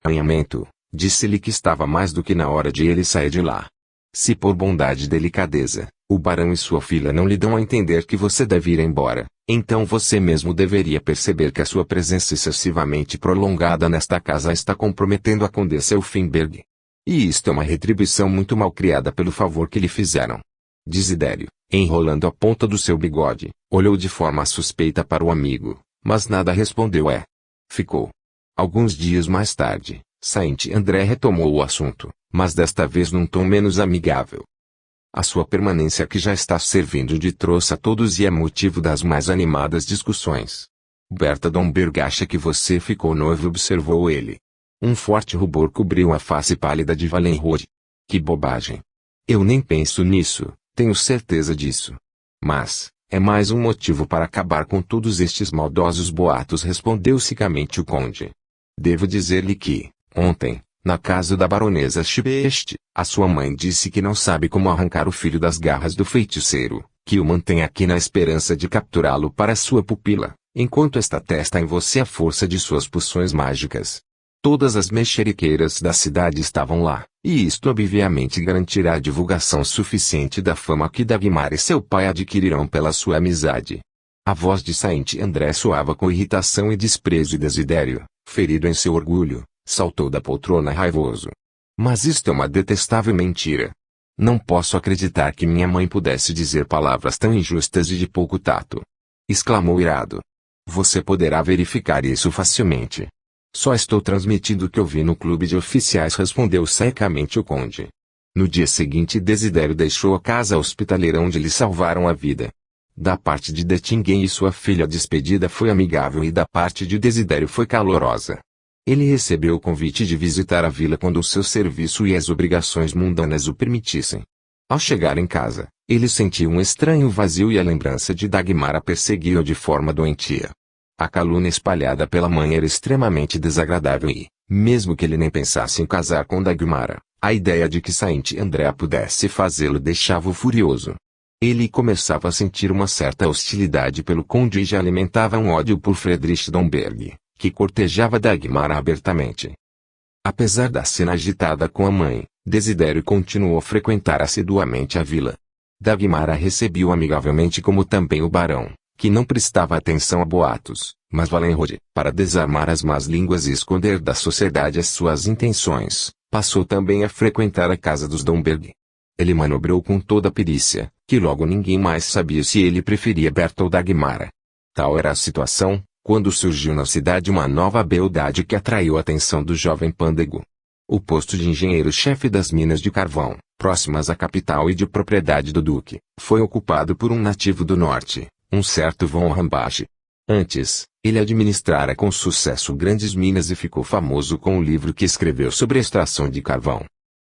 Alinhamento, disse-lhe que estava mais do que na hora de ele sair de lá. Se por bondade e delicadeza, o barão e sua filha não lhe dão a entender que você deve ir embora, então você mesmo deveria perceber que a sua presença excessivamente prolongada nesta casa está comprometendo a condessa Elfenberg. E isto é uma retribuição muito mal criada pelo favor que lhe fizeram. Desidério, enrolando a ponta do seu bigode, olhou de forma suspeita para o amigo, mas nada respondeu. Ficou. Alguns dias mais tarde, Saint André retomou o assunto, mas desta vez num tom menos amigável. A sua permanência aqui já está servindo de troça a todos e é motivo das mais animadas discussões. Berta Domberg acha que você ficou noivo, observou ele. Um forte rubor cobriu a face pálida de Valenrod. Que bobagem. Eu nem penso nisso, tenho certeza disso. Mas, é mais um motivo para acabar com todos estes maldosos boatos, respondeu secamente o conde. Devo dizer-lhe que, ontem, na casa da baronesa Schibest, a sua mãe disse que não sabe como arrancar o filho das garras do feiticeiro, que o mantém aqui na esperança de capturá-lo para sua pupila, enquanto esta testa em você a força de suas poções mágicas. Todas as mexeriqueiras da cidade estavam lá, e isto obviamente garantirá a divulgação suficiente da fama que Dagmar e seu pai adquirirão pela sua amizade. A voz de Saint André soava com irritação e desprezo, e Desidério, ferido em seu orgulho, saltou da poltrona raivoso. Mas isto é uma detestável mentira. Não posso acreditar que minha mãe pudesse dizer palavras tão injustas e de pouco tato. Exclamou irado. Você poderá verificar isso facilmente. Só estou transmitindo o que ouvi no clube de oficiais, respondeu secamente o conde. No dia seguinte, Desidério deixou a casa hospitaleira onde lhe salvaram a vida. Da parte de Dettingen e sua filha, a despedida foi amigável e da parte de Desidério foi calorosa. Ele recebeu o convite de visitar a vila quando o seu serviço e as obrigações mundanas o permitissem. Ao chegar em casa, ele sentiu um estranho vazio e a lembrança de Dagmar a perseguiu de forma doentia. A calúnia espalhada pela mãe era extremamente desagradável e, mesmo que ele nem pensasse em casar com Dagmar, a ideia de que Saint André pudesse fazê-lo deixava-o furioso. Ele começava a sentir uma certa hostilidade pelo conde e já alimentava um ódio por Friedrich Domberg, que cortejava Dagmar abertamente. Apesar da cena agitada com a mãe, Desidério continuou a frequentar assiduamente a vila. Dagmar a recebeu amigavelmente, como também o barão, que não prestava atenção a boatos, mas Valenrod, para desarmar as más línguas e esconder da sociedade as suas intenções, passou também a frequentar a casa dos Domberg. Ele manobrou com toda a perícia, que logo ninguém mais sabia se ele preferia Berta ou Dagmar. Tal era a situação, quando surgiu na cidade uma nova beldade que atraiu a atenção do jovem pândego. O posto de engenheiro-chefe das minas de carvão, próximas à capital e de propriedade do duque, foi ocupado por um nativo do norte, um certo von Rambach. Antes, ele administrara com sucesso grandes minas e ficou famoso com o livro que escreveu sobre a extração de carvão.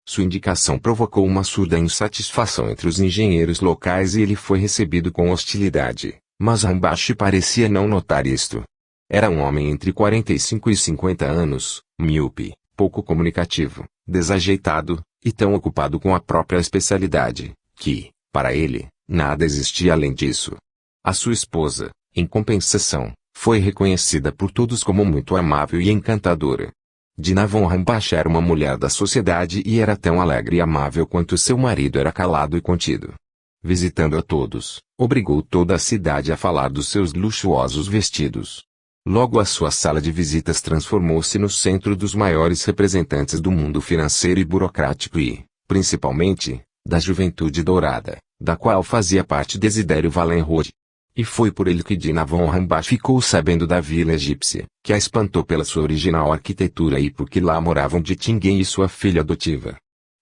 Sua indicação provocou uma surda insatisfação entre os engenheiros locais e ele foi recebido com hostilidade, mas Rambach parecia não notar isto. Era um homem entre 45 e 50 anos, míope, pouco comunicativo, desajeitado, e tão ocupado com a própria especialidade, que, para ele, nada existia além disso. A sua esposa, em compensação, foi reconhecida por todos como muito amável e encantadora. Dinah von Rambach era uma mulher da sociedade e era tão alegre e amável quanto seu marido era calado e contido. Visitando a todos, obrigou toda a cidade a falar dos seus luxuosos vestidos. Logo a sua sala de visitas transformou-se no centro dos maiores representantes do mundo financeiro e burocrático e, principalmente, da juventude dourada, da qual fazia parte Desidério Valenrod. E foi por ele que Dinah von Rambach ficou sabendo da vila egípcia, que a espantou pela sua original arquitetura e porque lá moravam Dettingen e sua filha adotiva.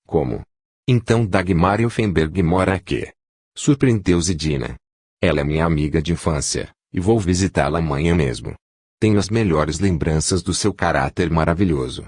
Como? Então Dagmar Elfenberg mora aqui? Surpreendeu-se Dinah. Ela é minha amiga de infância, e vou visitá-la amanhã mesmo. Tenho as melhores lembranças do seu caráter maravilhoso.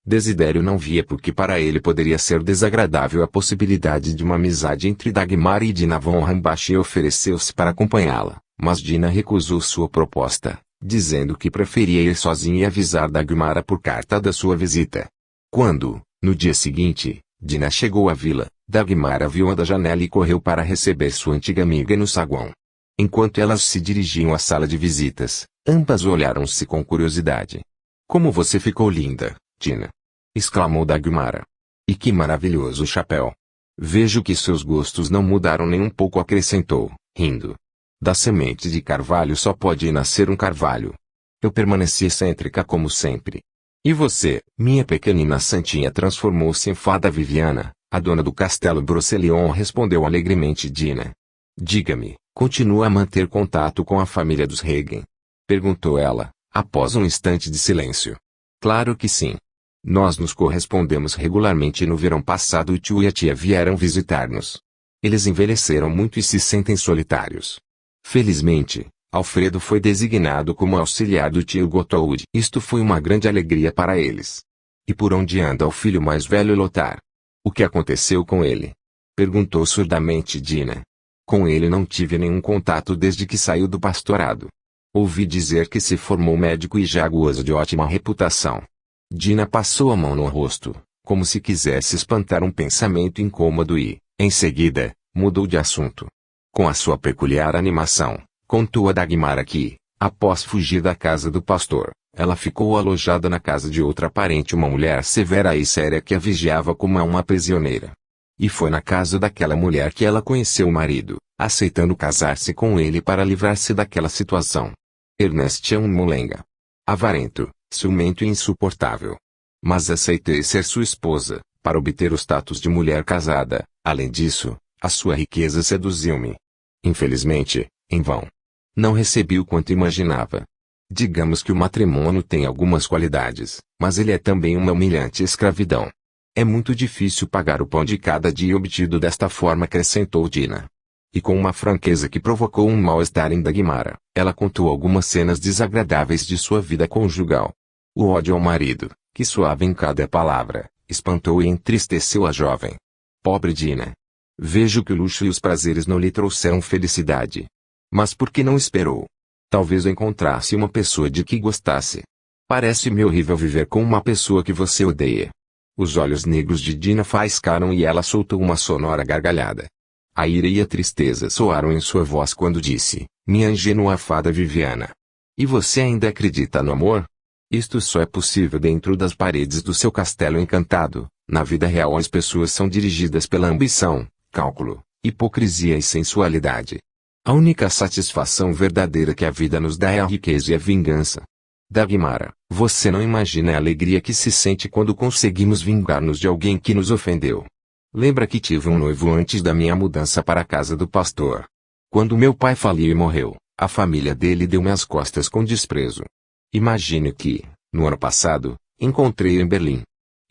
Desidério não via porque para ele poderia ser desagradável a possibilidade de uma amizade entre Dagmar e Dinah von Rambach e ofereceu-se para acompanhá-la, mas Dinah recusou sua proposta, dizendo que preferia ir sozinha e avisar Dagmar por carta da sua visita. Quando, no dia seguinte, Dinah chegou à vila, Dagmar viu-a da janela e correu para receber sua antiga amiga no saguão. Enquanto elas se dirigiam à sala de visitas, ambas olharam-se com curiosidade. Como você ficou linda, Dina! Exclamou Dagmara. E que maravilhoso chapéu! Vejo que seus gostos não mudaram nem um pouco, acrescentou, rindo. Da semente de carvalho só pode nascer um carvalho. Eu permaneci excêntrica como sempre. E você, minha pequenina santinha, transformou-se em fada Viviana, a dona do castelo Brocelion, respondeu alegremente Dina. Diga-me, continua a manter contato com a família dos Regen? Perguntou ela, após um instante de silêncio. Claro que sim. Nós nos correspondemos regularmente e no verão passado o tio e a tia vieram visitar-nos. Eles envelheceram muito e se sentem solitários. Felizmente, Alfredo foi designado como auxiliar do tio Gotthold. Isto foi uma grande alegria para eles. E por onde anda o filho mais velho Lothar? O que aconteceu com ele? Perguntou surdamente Dina. Com ele não tive nenhum contato desde que saiu do pastorado. Ouvi dizer que se formou médico e já goza de ótima reputação. Dina passou a mão no rosto, como se quisesse espantar um pensamento incômodo e, em seguida, mudou de assunto. Com a sua peculiar animação, contou a Dagmara que, após fugir da casa do pastor, ela ficou alojada na casa de outra parente, uma mulher severa e séria que a vigiava como a uma prisioneira. E foi na casa daquela mulher que ela conheceu o marido, aceitando casar-se com ele para livrar-se daquela situação. Ernest é um molenga. Avarento, ciumento e insuportável. Mas aceitei ser sua esposa, para obter o status de mulher casada. Além disso, a sua riqueza seduziu-me. Infelizmente, em vão. Não recebi o quanto imaginava. Digamos que o matrimônio tem algumas qualidades, mas ele é também uma humilhante escravidão. É muito difícil pagar o pão de cada dia obtido desta forma, acrescentou Dina. E com uma franqueza que provocou um mal-estar em Dagmara, ela contou algumas cenas desagradáveis de sua vida conjugal. O ódio ao marido, que soava em cada palavra, espantou e entristeceu a jovem. Pobre Dina. Vejo que o luxo e os prazeres não lhe trouxeram felicidade. Mas por que não esperou? Talvez encontrasse uma pessoa de que gostasse. Parece-me horrível viver com uma pessoa que você odeia. Os olhos negros de Dina faiscaram e ela soltou uma sonora gargalhada. A ira e a tristeza soaram em sua voz quando disse, minha ingênua fada Viviana. E você ainda acredita no amor? Isto só é possível dentro das paredes do seu castelo encantado. Na vida real as pessoas são dirigidas pela ambição, cálculo, hipocrisia e sensualidade. A única satisfação verdadeira que a vida nos dá é a riqueza e a vingança. Dagmara, você não imagina a alegria que se sente quando conseguimos vingar-nos de alguém que nos ofendeu. Lembra que tive um noivo antes da minha mudança para a casa do pastor. Quando meu pai faliu e morreu, a família dele deu-me as costas com desprezo. Imagine que, no ano passado, encontrei-o em Berlim.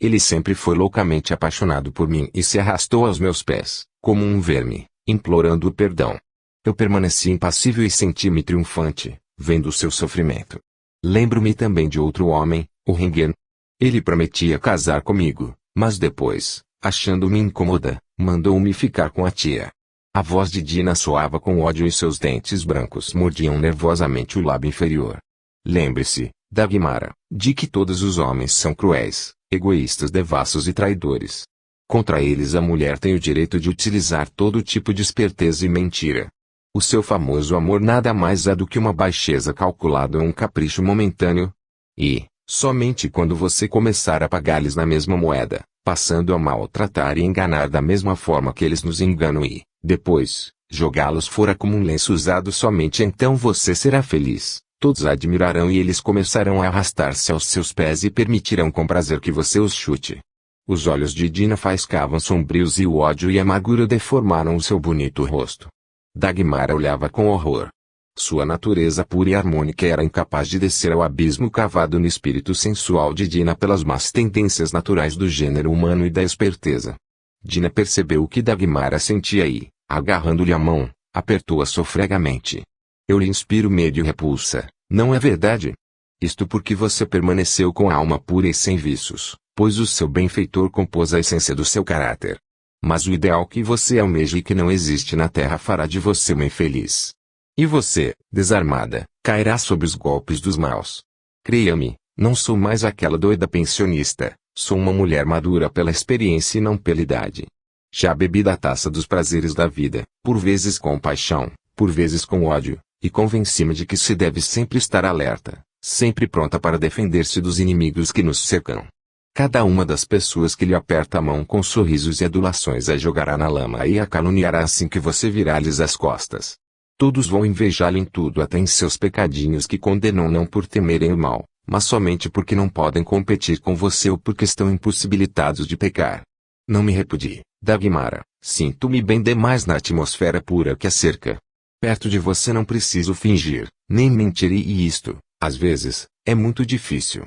Ele sempre foi loucamente apaixonado por mim e se arrastou aos meus pés, como um verme, implorando o perdão. Eu permaneci impassível e senti-me triunfante, vendo o seu sofrimento. Lembro-me também de outro homem, o Ringen. Ele prometia casar comigo, mas depois, achando-me incômoda, mandou-me ficar com a tia. A voz de Dina soava com ódio e seus dentes brancos mordiam nervosamente o lábio inferior. Lembre-se, Dagmara, de que todos os homens são cruéis, egoístas, devassos e traidores. Contra eles a mulher tem o direito de utilizar todo tipo de esperteza e mentira. O seu famoso amor nada mais é do que uma baixeza calculada ou um capricho momentâneo. E, somente quando você começar a pagar-lhes na mesma moeda, passando a maltratar e enganar da mesma forma que eles nos enganam e, depois, jogá-los fora como um lenço usado, somente então você será feliz. Todos a admirarão e eles começarão a arrastar-se aos seus pés e permitirão com prazer que você os chute. Os olhos de Dina faiscavam sombrios e o ódio e a amargura deformaram o seu bonito rosto. Dagmara olhava com horror. Sua natureza pura e harmônica era incapaz de descer ao abismo cavado no espírito sensual de Dina pelas más tendências naturais do gênero humano e da esperteza. Dina percebeu o que Dagmara sentia e, agarrando-lhe a mão, apertou-a sofregamente. Eu lhe inspiro medo e repulsa, não é verdade? Isto porque você permaneceu com a alma pura e sem vícios, pois o seu benfeitor compôs a essência do seu caráter. Mas o ideal que você almeja e que não existe na terra fará de você uma infeliz. E você, desarmada, cairá sob os golpes dos maus. Creia-me, não sou mais aquela doida pensionista, sou uma mulher madura pela experiência e não pela idade. Já bebi da taça dos prazeres da vida, por vezes com paixão, por vezes com ódio, e convenci-me de que se deve sempre estar alerta, sempre pronta para defender-se dos inimigos que nos cercam. Cada uma das pessoas que lhe aperta a mão com sorrisos e adulações a jogará na lama e a caluniará assim que você virar-lhes as costas. Todos vão invejá-lo em tudo, até em seus pecadinhos, que condenam não por temerem o mal, mas somente porque não podem competir com você ou porque estão impossibilitados de pecar. Não me repudie, Dagmara, sinto-me bem demais na atmosfera pura que a cerca. Perto de você não preciso fingir, nem mentir, e isto, às vezes, é muito difícil.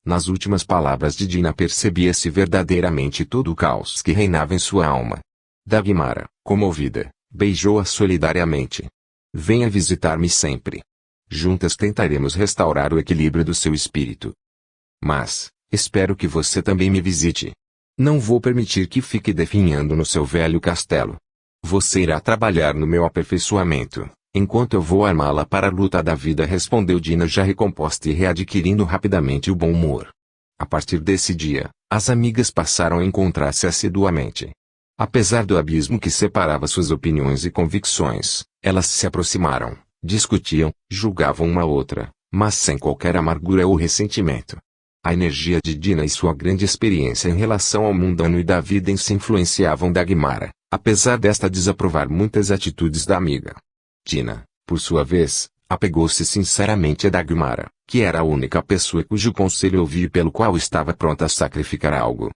Nas últimas palavras de Dina percebia-se verdadeiramente todo o caos que reinava em sua alma. Dagmara, comovida, beijou-a solidariamente. Venha visitar-me sempre. Juntas tentaremos restaurar o equilíbrio do seu espírito. Mas, espero que você também me visite. Não vou permitir que fique definhando no seu velho castelo. Você irá trabalhar no meu aperfeiçoamento, enquanto eu vou armá-la para a luta da vida, respondeu Dina, já recomposta e readquirindo rapidamente o bom humor. A partir desse dia, as amigas passaram a encontrar-se assiduamente. Apesar do abismo que separava suas opiniões e convicções, elas se aproximaram, discutiam, julgavam uma outra, mas sem qualquer amargura ou ressentimento. A energia de Dina e sua grande experiência em relação ao mundano e da vida em si influenciavam Dagmara, apesar desta desaprovar muitas atitudes da amiga. Dina, por sua vez, apegou-se sinceramente a Dagmara, que era a única pessoa cujo conselho ouvia e pelo qual estava pronta a sacrificar algo.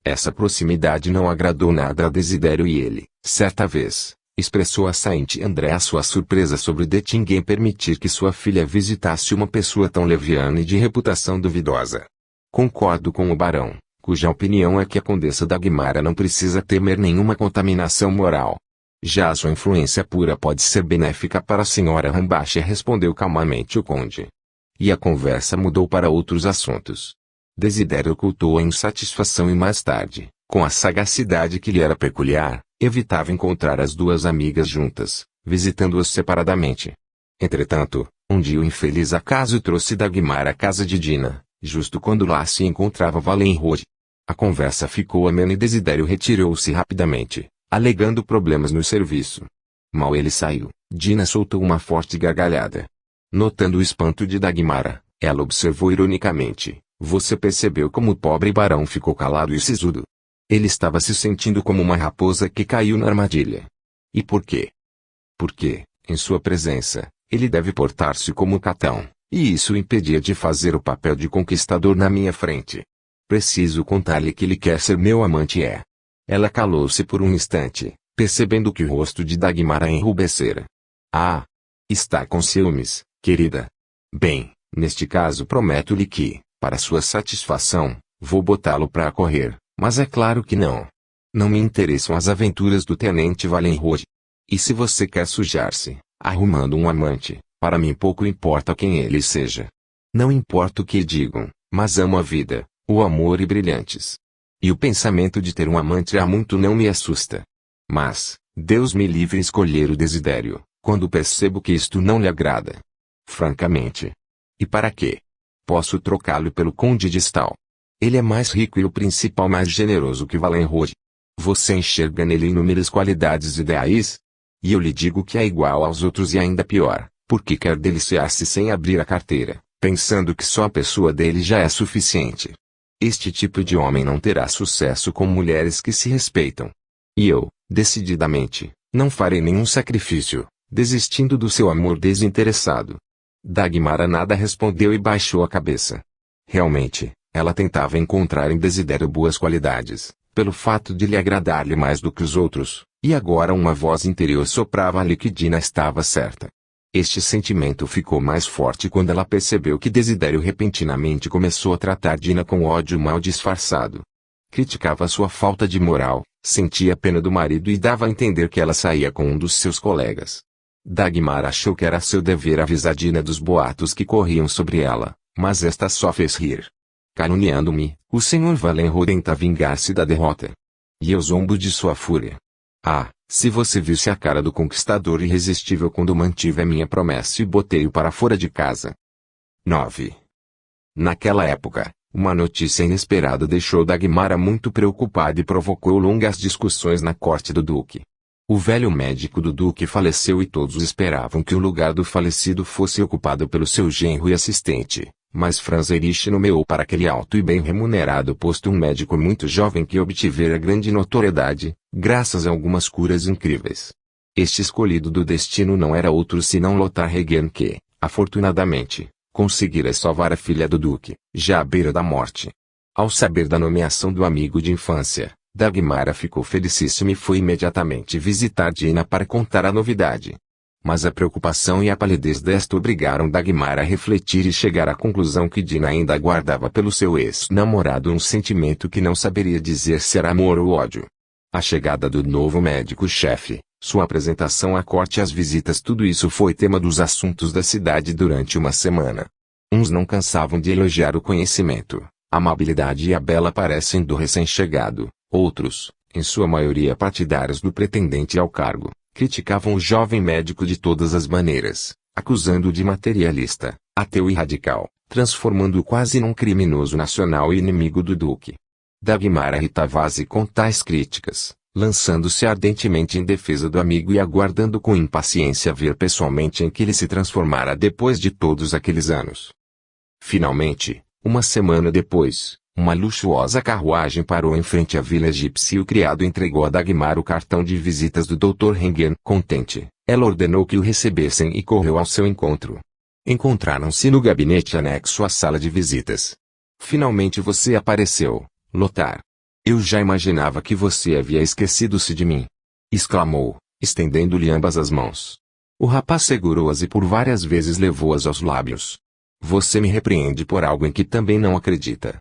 Essa proximidade não agradou nada a Desidério e ele, certa vez, expressou a Saint André a sua surpresa sobre Dettingen permitir que sua filha visitasse uma pessoa tão leviana e de reputação duvidosa. Concordo com o barão, cuja opinião é que a condessa Dagmara não precisa temer nenhuma contaminação moral. Já a sua influência pura pode ser benéfica para a senhora Rambacher, respondeu calmamente o conde. E a conversa mudou para outros assuntos. Desidério ocultou a insatisfação e mais tarde, com a sagacidade que lhe era peculiar, evitava encontrar as duas amigas juntas, visitando-as separadamente. Entretanto, um dia o infeliz acaso trouxe Dagmara à casa de Dina, justo quando lá se encontrava Valenrod. A conversa ficou amena e Desidério retirou-se rapidamente, alegando problemas no serviço. Mal ele saiu, Dina soltou uma forte gargalhada. Notando o espanto de Dagmara, ela observou ironicamente: você percebeu como o pobre barão ficou calado e sisudo? Ele estava se sentindo como uma raposa que caiu na armadilha. E por quê? Porque, em sua presença, ele deve portar-se como Catão, e isso o impedia de fazer o papel de conquistador na minha frente. Preciso contar-lhe que ele quer ser meu amante. Ela calou-se por um instante, percebendo que o rosto de Dagmara enrubescera. Ah! Está com ciúmes, querida. Bem, neste caso prometo-lhe que, para sua satisfação, vou botá-lo para correr, mas é claro que não. Não me interessam as aventuras do tenente Valenrod. E se você quer sujar-se, arrumando um amante, para mim pouco importa quem ele seja. Não importa o que digam, mas amo a vida, o amor e brilhantes. E o pensamento de ter um amante há muito não me assusta. Mas, Deus me livre escolher o Desidério, quando percebo que isto não lhe agrada. Francamente. E para quê? Posso trocá-lo pelo Conde de Stahl. Ele é mais rico e o principal mais generoso que Valenrod. Você enxerga nele inúmeras qualidades ideais? E eu lhe digo que é igual aos outros e ainda pior, porque quer deliciar-se sem abrir a carteira, pensando que só a pessoa dele já é suficiente. Este tipo de homem não terá sucesso com mulheres que se respeitam. E eu, decididamente, não farei nenhum sacrifício, desistindo do seu amor desinteressado. Dagmara nada respondeu e baixou a cabeça. Realmente, ela tentava encontrar em Desidério boas qualidades, pelo fato de lhe agradar-lhe mais do que os outros, e agora uma voz interior soprava-lhe que Dina estava certa. Este sentimento ficou mais forte quando ela percebeu que Desidério repentinamente começou a tratar Dina com ódio mal disfarçado. Criticava sua falta de moral, sentia pena do marido e dava a entender que ela saía com um dos seus colegas. Dagmara achou que era seu dever avisar Dina dos boatos que corriam sobre ela, mas esta só fez rir. Caluniando-me, o Sr. Valenrod tenta vingar-se da derrota. E eu zombo de sua fúria. Ah, se você visse a cara do conquistador irresistível quando mantive a minha promessa e botei-o para fora de casa. 9. Naquela época, uma notícia inesperada deixou Dagmara muito preocupada e provocou longas discussões na corte do duque. O velho médico do duque faleceu e todos esperavam que o lugar do falecido fosse ocupado pelo seu genro e assistente, Mas Franz Erich nomeou para aquele alto e bem remunerado posto um médico muito jovem que obtivera grande notoriedade, graças a algumas curas incríveis. Este escolhido do destino não era outro senão Lothar Hegen que, afortunadamente, conseguira salvar a filha do duque, já à beira da morte. Ao saber da nomeação do amigo de infância, Dagmara ficou felicíssima e foi imediatamente visitar Dina para contar a novidade. Mas a preocupação e a palidez desta obrigaram Dagmar a refletir e chegar à conclusão que Dina ainda guardava pelo seu ex-namorado um sentimento que não saberia dizer se era amor ou ódio. A chegada do novo médico-chefe, sua apresentação à corte e as visitas, tudo isso foi tema dos assuntos da cidade durante uma semana. Uns não cansavam de elogiar o conhecimento, a amabilidade e a bela aparência do recém-chegado, outros, em sua maioria partidários do pretendente ao cargo, criticavam o jovem médico de todas as maneiras, acusando-o de materialista, ateu e radical, transformando-o quase num criminoso nacional e inimigo do duque. Dagmar irritava-se com tais críticas, lançando-se ardentemente em defesa do amigo e aguardando com impaciência ver pessoalmente em que ele se transformara depois de todos aqueles anos. Finalmente, uma semana depois, uma luxuosa carruagem parou em frente à vila egípcia e o criado entregou a Dagmar o cartão de visitas do Dr. Hegen. Contente, ela ordenou que o recebessem e correu ao seu encontro. Encontraram-se no gabinete anexo à sala de visitas. Finalmente você apareceu, Lothar. Eu já imaginava que você havia esquecido-se de mim. Exclamou, estendendo-lhe ambas as mãos. O rapaz segurou-as e por várias vezes levou-as aos lábios. Você me repreende por algo em que também não acredita.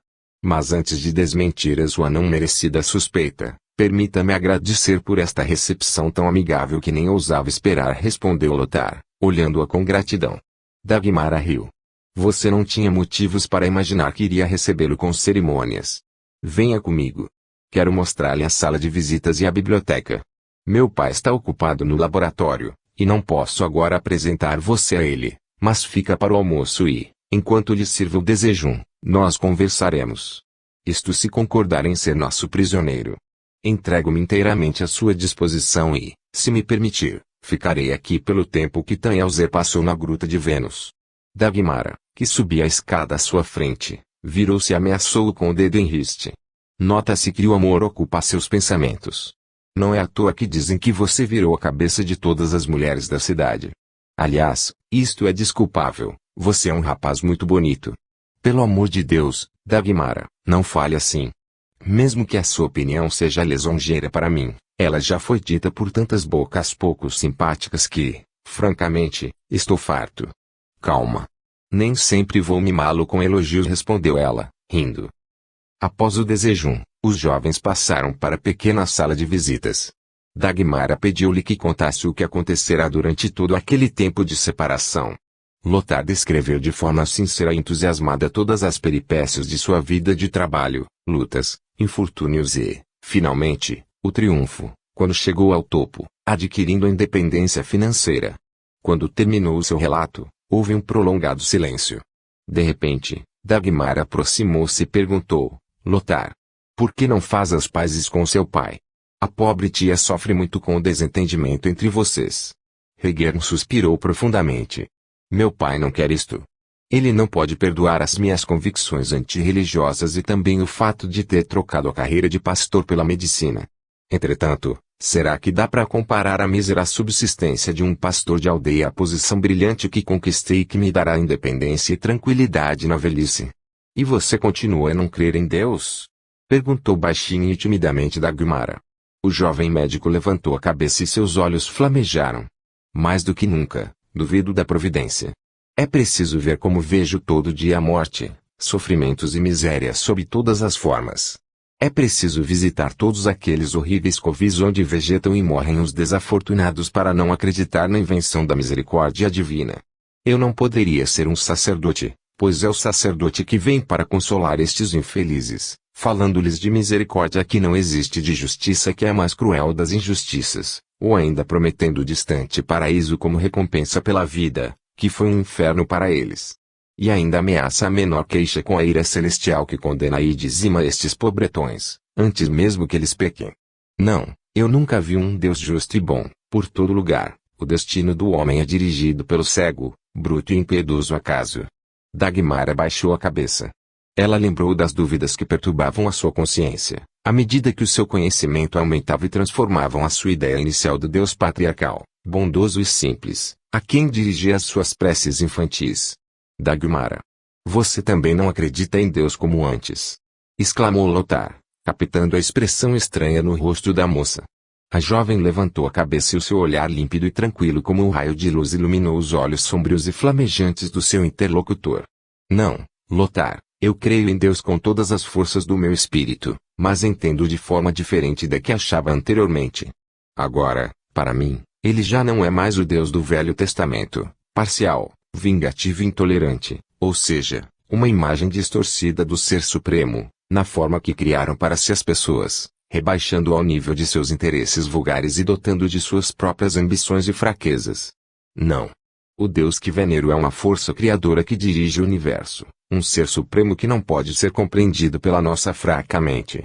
Mas antes de desmentir a sua não merecida suspeita, permita-me agradecer por esta recepção tão amigável que nem ousava esperar, respondeu Lothar, olhando-a com gratidão. Dagmar riu. Você não tinha motivos para imaginar que iria recebê-lo com cerimônias. Venha comigo. Quero mostrar-lhe a sala de visitas e a biblioteca. Meu pai está ocupado no laboratório, e não posso agora apresentar você a ele, mas fica para o almoço e, enquanto lhe sirvo o desejum, nós conversaremos. Isto se concordar em ser nosso prisioneiro. Entrego-me inteiramente à sua disposição e, se me permitir, ficarei aqui pelo tempo que Tannhäuser passou na Gruta de Vênus. Dagmar, que subia a escada à sua frente, virou-se e ameaçou-o com o dedo em riste. Nota-se que o amor ocupa seus pensamentos. Não é à toa que dizem que você virou a cabeça de todas as mulheres da cidade. Aliás, isto é desculpável, você é um rapaz muito bonito. Pelo amor de Deus, Dagmar, não fale assim. Mesmo que a sua opinião seja lisonjeira para mim, ela já foi dita por tantas bocas pouco simpáticas que, francamente, estou farto. Calma. Nem sempre vou mimá-lo com elogios, respondeu ela, rindo. Após o desejum, os jovens passaram para a pequena sala de visitas. Dagmar pediu-lhe que contasse o que acontecerá durante todo aquele tempo de separação. Lothar descreveu de forma sincera e entusiasmada todas as peripécias de sua vida de trabalho, lutas, infortúnios e, finalmente, o triunfo, quando chegou ao topo, adquirindo a independência financeira. Quando terminou seu relato, houve um prolongado silêncio. De repente, Dagmar aproximou-se e perguntou, Lothar, por que não faz as pazes com seu pai? A pobre tia sofre muito com o desentendimento entre vocês. Hegen suspirou profundamente. Meu pai não quer isto. Ele não pode perdoar as minhas convicções antirreligiosas e também o fato de ter trocado a carreira de pastor pela medicina. Entretanto, será que dá para comparar a mísera subsistência de um pastor de aldeia à posição brilhante que conquistei e que me dará independência e tranquilidade na velhice? E você continua a não crer em Deus? Perguntou baixinho e timidamente Dagmar. O jovem médico levantou a cabeça e seus olhos flamejaram. Mais do que nunca, duvido da providência. É preciso ver como vejo todo dia a morte, sofrimentos e miséria sob todas as formas. É preciso visitar todos aqueles horríveis covis onde vegetam e morrem os desafortunados para não acreditar na invenção da misericórdia divina. Eu não poderia ser um sacerdote, pois é o sacerdote que vem para consolar estes infelizes, falando-lhes de misericórdia que não existe, de justiça que é a mais cruel das injustiças, ou ainda prometendo o distante paraíso como recompensa pela vida, que foi um inferno para eles. E ainda ameaça a menor queixa com a ira celestial que condena e dizima estes pobretões, antes mesmo que eles pequem. Não, eu nunca vi um Deus justo e bom, por todo lugar, o destino do homem é dirigido pelo cego, bruto e impiedoso acaso. Dagmara baixou a cabeça. Ela lembrou das dúvidas que perturbavam a sua consciência, à medida que o seu conhecimento aumentava e transformavam a sua ideia inicial do Deus patriarcal, bondoso e simples, a quem dirigia as suas preces infantis. Dagmara. Você também não acredita em Deus como antes? Exclamou Lothar, captando a expressão estranha no rosto da moça. A jovem levantou a cabeça e o seu olhar límpido e tranquilo como um raio de luz iluminou os olhos sombrios e flamejantes do seu interlocutor. Não, Lothar, eu creio em Deus com todas as forças do meu espírito, mas entendo de forma diferente da que achava anteriormente. Agora, para mim, ele já não é mais o Deus do Velho Testamento, parcial, vingativo e intolerante, ou seja, uma imagem distorcida do Ser Supremo, na forma que criaram para si as pessoas, rebaixando-o ao nível de seus interesses vulgares e dotando de suas próprias ambições e fraquezas. Não. O Deus que venero é uma força criadora que dirige o universo, um ser supremo que não pode ser compreendido pela nossa fraca mente.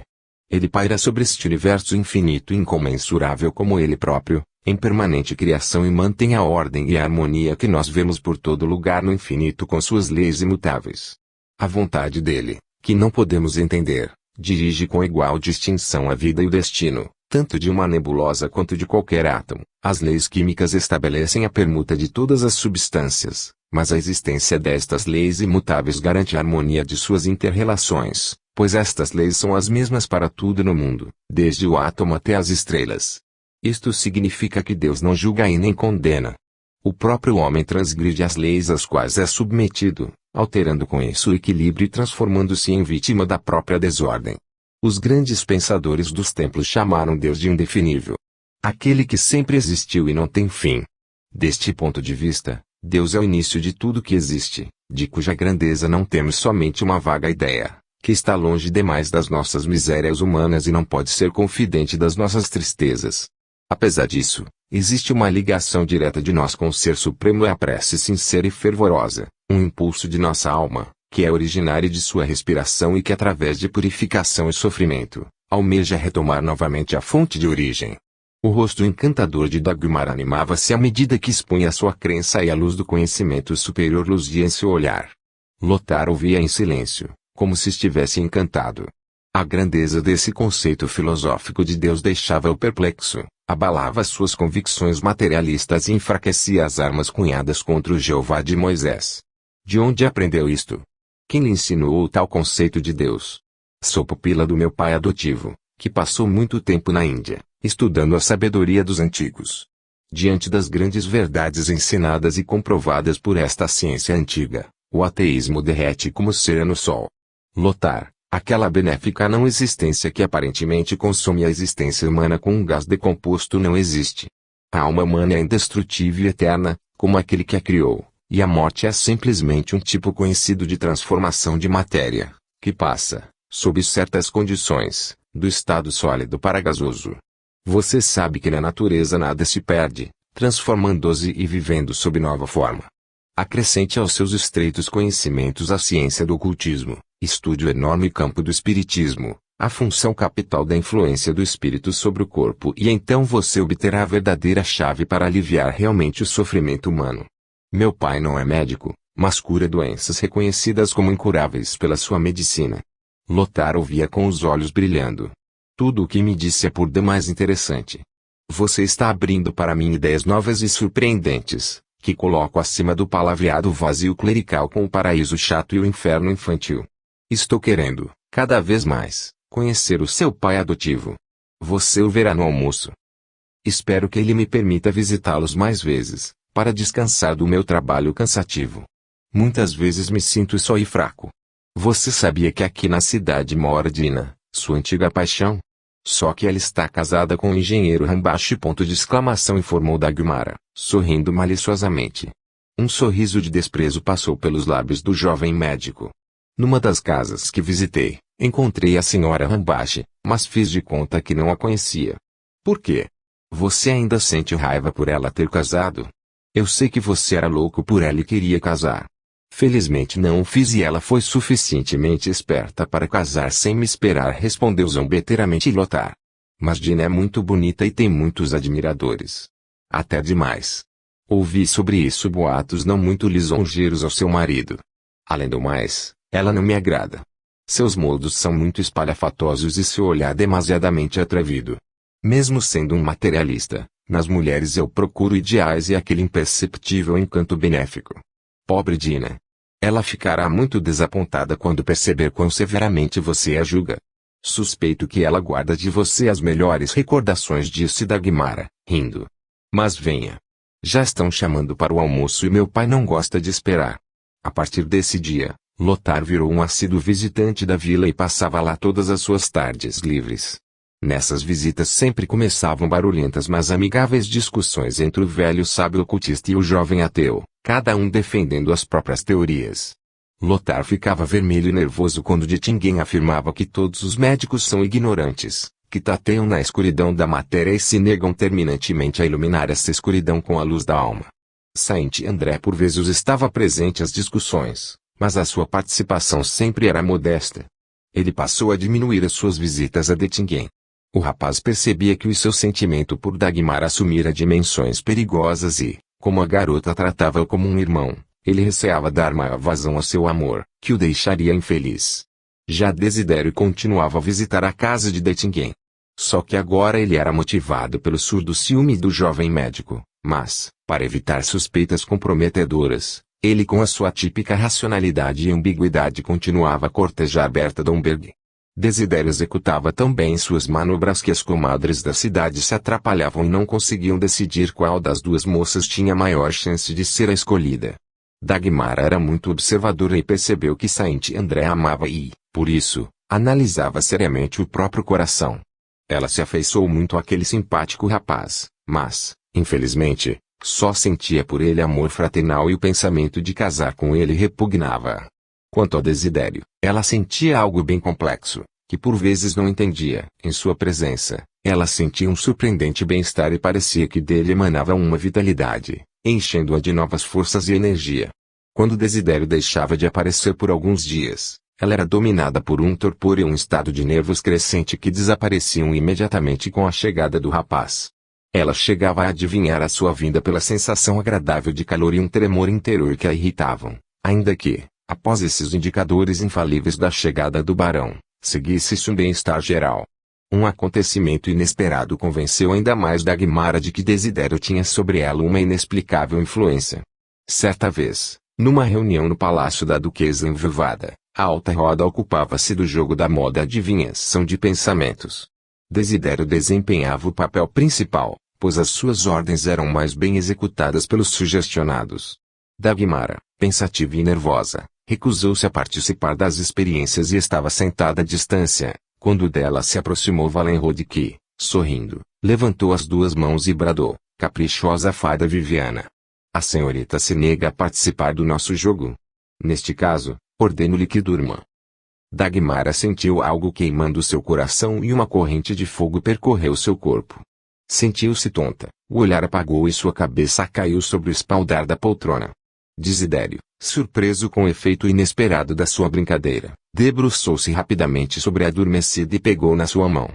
Ele paira sobre este universo infinito e incomensurável como ele próprio, em permanente criação e mantém a ordem e a harmonia que nós vemos por todo lugar no infinito com suas leis imutáveis. A vontade dele, que não podemos entender, dirige com igual distinção a vida e o destino, tanto de uma nebulosa quanto de qualquer átomo. As leis químicas estabelecem a permuta de todas as substâncias, mas a existência destas leis imutáveis garante a harmonia de suas inter-relações, pois estas leis são as mesmas para tudo no mundo, desde o átomo até as estrelas. Isto significa que Deus não julga e nem condena. O próprio homem transgride as leis às quais é submetido, alterando com isso o equilíbrio e transformando-se em vítima da própria desordem. Os grandes pensadores dos templos chamaram Deus de indefinível. Aquele que sempre existiu e não tem fim. Deste ponto de vista, Deus é o início de tudo que existe, de cuja grandeza não temos somente uma vaga ideia, que está longe demais das nossas misérias humanas e não pode ser confidente das nossas tristezas. Apesar disso, existe uma ligação direta de nós com o Ser Supremo e a prece sincera e fervorosa, um impulso de nossa alma, que é originário de sua respiração e que através de purificação e sofrimento, almeja retomar novamente a fonte de origem. O rosto encantador de Dagmara animava-se à medida que expunha a sua crença e a luz do conhecimento superior luzia em seu olhar. Lothar ouvia em silêncio, como se estivesse encantado. A grandeza desse conceito filosófico de Deus deixava-o perplexo, abalava suas convicções materialistas e enfraquecia as armas cunhadas contra o Jeová de Moisés. De onde aprendeu isto? Quem lhe ensinou tal conceito de Deus? Sou pupila do meu pai adotivo, que passou muito tempo na Índia, estudando a sabedoria dos antigos. Diante das grandes verdades ensinadas e comprovadas por esta ciência antiga, o ateísmo derrete como cera no sol. Lothar, aquela benéfica não existência que aparentemente consome a existência humana com um gás decomposto não existe. A alma humana é indestrutível e eterna, como aquele que a criou, e a morte é simplesmente um tipo conhecido de transformação de matéria, que passa, sob certas condições, do estado sólido para gasoso. Você sabe que na natureza nada se perde, transformando-se e vivendo sob nova forma. Acrescente aos seus estreitos conhecimentos a ciência do ocultismo, estude o enorme campo do espiritismo, a função capital da influência do espírito sobre o corpo e então você obterá a verdadeira chave para aliviar realmente o sofrimento humano. Meu pai não é médico, mas cura doenças reconhecidas como incuráveis pela sua medicina. Lothar ouvia com os olhos brilhando. Tudo o que me disse é por demais interessante. Você está abrindo para mim ideias novas e surpreendentes, que coloco acima do palavreado vazio clerical com o paraíso chato e o inferno infantil. Estou querendo, cada vez mais, conhecer o seu pai adotivo. Você o verá no almoço. Espero que ele me permita visitá-los mais vezes, para descansar do meu trabalho cansativo. Muitas vezes me sinto só e fraco. Você sabia que aqui na cidade mora Dina, sua antiga paixão? Só que ela está casada com o engenheiro Rambashi. Informou Dagmara, sorrindo maliciosamente. Um sorriso de desprezo passou pelos lábios do jovem médico. Numa das casas que visitei, encontrei a senhora Rambashi, mas fiz de conta que não a conhecia. Por quê? Você ainda sente raiva por ela ter casado? Eu sei que você era louco por ela e queria casar. Felizmente não o fiz e ela foi suficientemente esperta para casar sem me esperar, respondeu zombeteiramente Lothar. Mas Dina é muito bonita e tem muitos admiradores. Até demais. Ouvi sobre isso boatos não muito lisonjeiros ao seu marido. Além do mais, ela não me agrada. Seus modos são muito espalhafatosos e seu olhar demasiadamente atrevido. Mesmo sendo um materialista, nas mulheres eu procuro ideais e aquele imperceptível encanto benéfico. Pobre Dina. Ela ficará muito desapontada quando perceber quão severamente você a julga. Suspeito que ela guarda de você as melhores recordações, disse Dagmara, rindo. Mas venha. Já estão chamando para o almoço e meu pai não gosta de esperar. A partir desse dia, Lothar virou um assíduo visitante da vila e passava lá todas as suas tardes livres. Nessas visitas sempre começavam barulhentas mas amigáveis discussões entre o velho sábio ocultista e o jovem ateu, cada um defendendo as próprias teorias. Lothar ficava vermelho e nervoso quando Dettingen afirmava que todos os médicos são ignorantes, que tateiam na escuridão da matéria e se negam terminantemente a iluminar essa escuridão com a luz da alma. Saint André por vezes estava presente às discussões, mas a sua participação sempre era modesta. Ele passou a diminuir as suas visitas a Dettingen. O rapaz percebia que o seu sentimento por Dagmar assumira dimensões perigosas e, como a garota tratava-o como um irmão, ele receava dar maior vazão ao seu amor, que o deixaria infeliz. Já Desidério continuava a visitar a casa de Dettingen. Só que agora ele era motivado pelo surdo ciúme do jovem médico, mas, para evitar suspeitas comprometedoras, ele com a sua típica racionalidade e ambiguidade continuava a cortejar Berta Domberg. Desidério executava tão bem suas manobras que as comadres da cidade se atrapalhavam e não conseguiam decidir qual das duas moças tinha maior chance de ser a escolhida. Dagmar era muito observadora e percebeu que Saint André amava e, por isso, analisava seriamente o próprio coração. Ela se afeiçoou muito àquele simpático rapaz, mas, infelizmente, só sentia por ele amor fraternal e o pensamento de casar com ele repugnava. Quanto a Desidério, ela sentia algo bem complexo, que por vezes não entendia. Em sua presença, ela sentia um surpreendente bem-estar e parecia que dele emanava uma vitalidade, enchendo-a de novas forças e energia. Quando Desidério deixava de aparecer por alguns dias, ela era dominada por um torpor e um estado de nervos crescente que desapareciam imediatamente com a chegada do rapaz. Ela chegava a adivinhar a sua vinda pela sensação agradável de calor e um tremor interior que a irritavam, ainda que, após esses indicadores infalíveis da chegada do barão, seguisse-se um bem-estar geral. Um acontecimento inesperado convenceu ainda mais Dagmara de que Desidério tinha sobre ela uma inexplicável influência. Certa vez, numa reunião no palácio da duquesa envivada, a alta roda ocupava-se do jogo da moda adivinhação de pensamentos. Desidério desempenhava o papel principal, pois as suas ordens eram mais bem executadas pelos sugestionados. Dagmara, pensativa e nervosa, recusou-se a participar das experiências e estava sentada à distância, quando dela se aproximou Valenrod que, sorrindo, levantou as duas mãos e bradou, caprichosa fada Viviana. A senhorita se nega a participar do nosso jogo. Neste caso, ordeno-lhe que durma. Dagmara sentiu algo queimando seu coração e uma corrente de fogo percorreu seu corpo. Sentiu-se tonta, o olhar apagou e sua cabeça caiu sobre o espaldar da poltrona. Desidério, surpreso com o efeito inesperado da sua brincadeira, debruçou-se rapidamente sobre a adormecida e pegou na sua mão.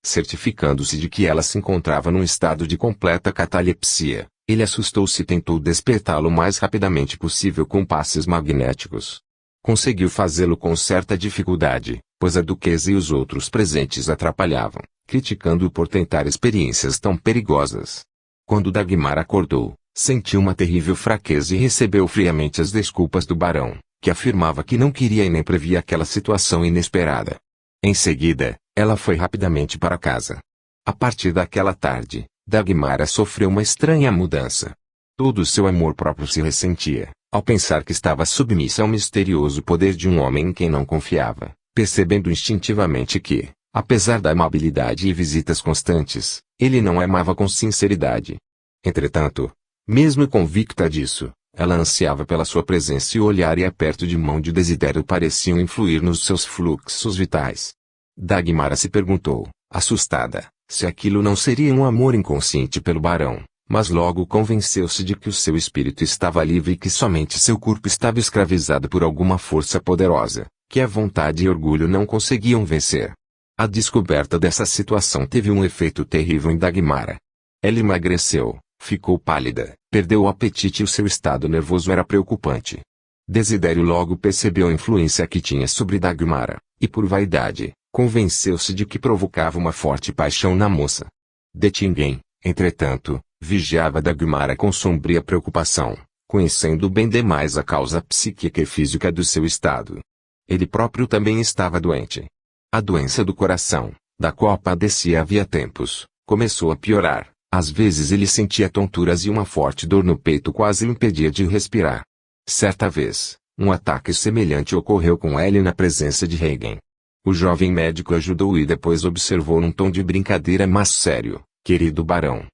Certificando-se de que ela se encontrava num estado de completa catalepsia, ele assustou-se e tentou despertá-lo o mais rapidamente possível com passes magnéticos. Conseguiu fazê-lo com certa dificuldade, pois a duquesa e os outros presentes atrapalhavam, criticando-o por tentar experiências tão perigosas. Quando Dagmar acordou, sentiu uma terrível fraqueza e recebeu friamente as desculpas do barão, que afirmava que não queria e nem previa aquela situação inesperada. Em seguida, ela foi rapidamente para casa. A partir daquela tarde, Dagmara sofreu uma estranha mudança. Todo o seu amor próprio se ressentia, ao pensar que estava submissa ao misterioso poder de um homem em quem não confiava, percebendo instintivamente que, apesar da amabilidade e visitas constantes, ele não a amava com sinceridade. Entretanto, mesmo convicta disso, ela ansiava pela sua presença e o olhar e aperto de mão de Desidério pareciam influir nos seus fluxos vitais. Dagmara se perguntou, assustada, se aquilo não seria um amor inconsciente pelo barão, mas logo convenceu-se de que o seu espírito estava livre e que somente seu corpo estava escravizado por alguma força poderosa, que a vontade e orgulho não conseguiam vencer. A descoberta dessa situação teve um efeito terrível em Dagmara. Ela emagreceu, ficou pálida, perdeu o apetite e o seu estado nervoso era preocupante. Desidério logo percebeu a influência que tinha sobre Dagmara, e por vaidade, convenceu-se de que provocava uma forte paixão na moça. Dettingen, entretanto, vigiava Dagmara com sombria preocupação, conhecendo bem demais a causa psíquica e física do seu estado. Ele próprio também estava doente. A doença do coração, da qual padecia havia tempos, começou a piorar. Às vezes ele sentia tonturas e uma forte dor no peito quase o impedia de respirar. Certa vez, um ataque semelhante ocorreu com ele na presença de Hagen. O jovem médico ajudou e depois observou num tom de brincadeira mas sério: querido barão,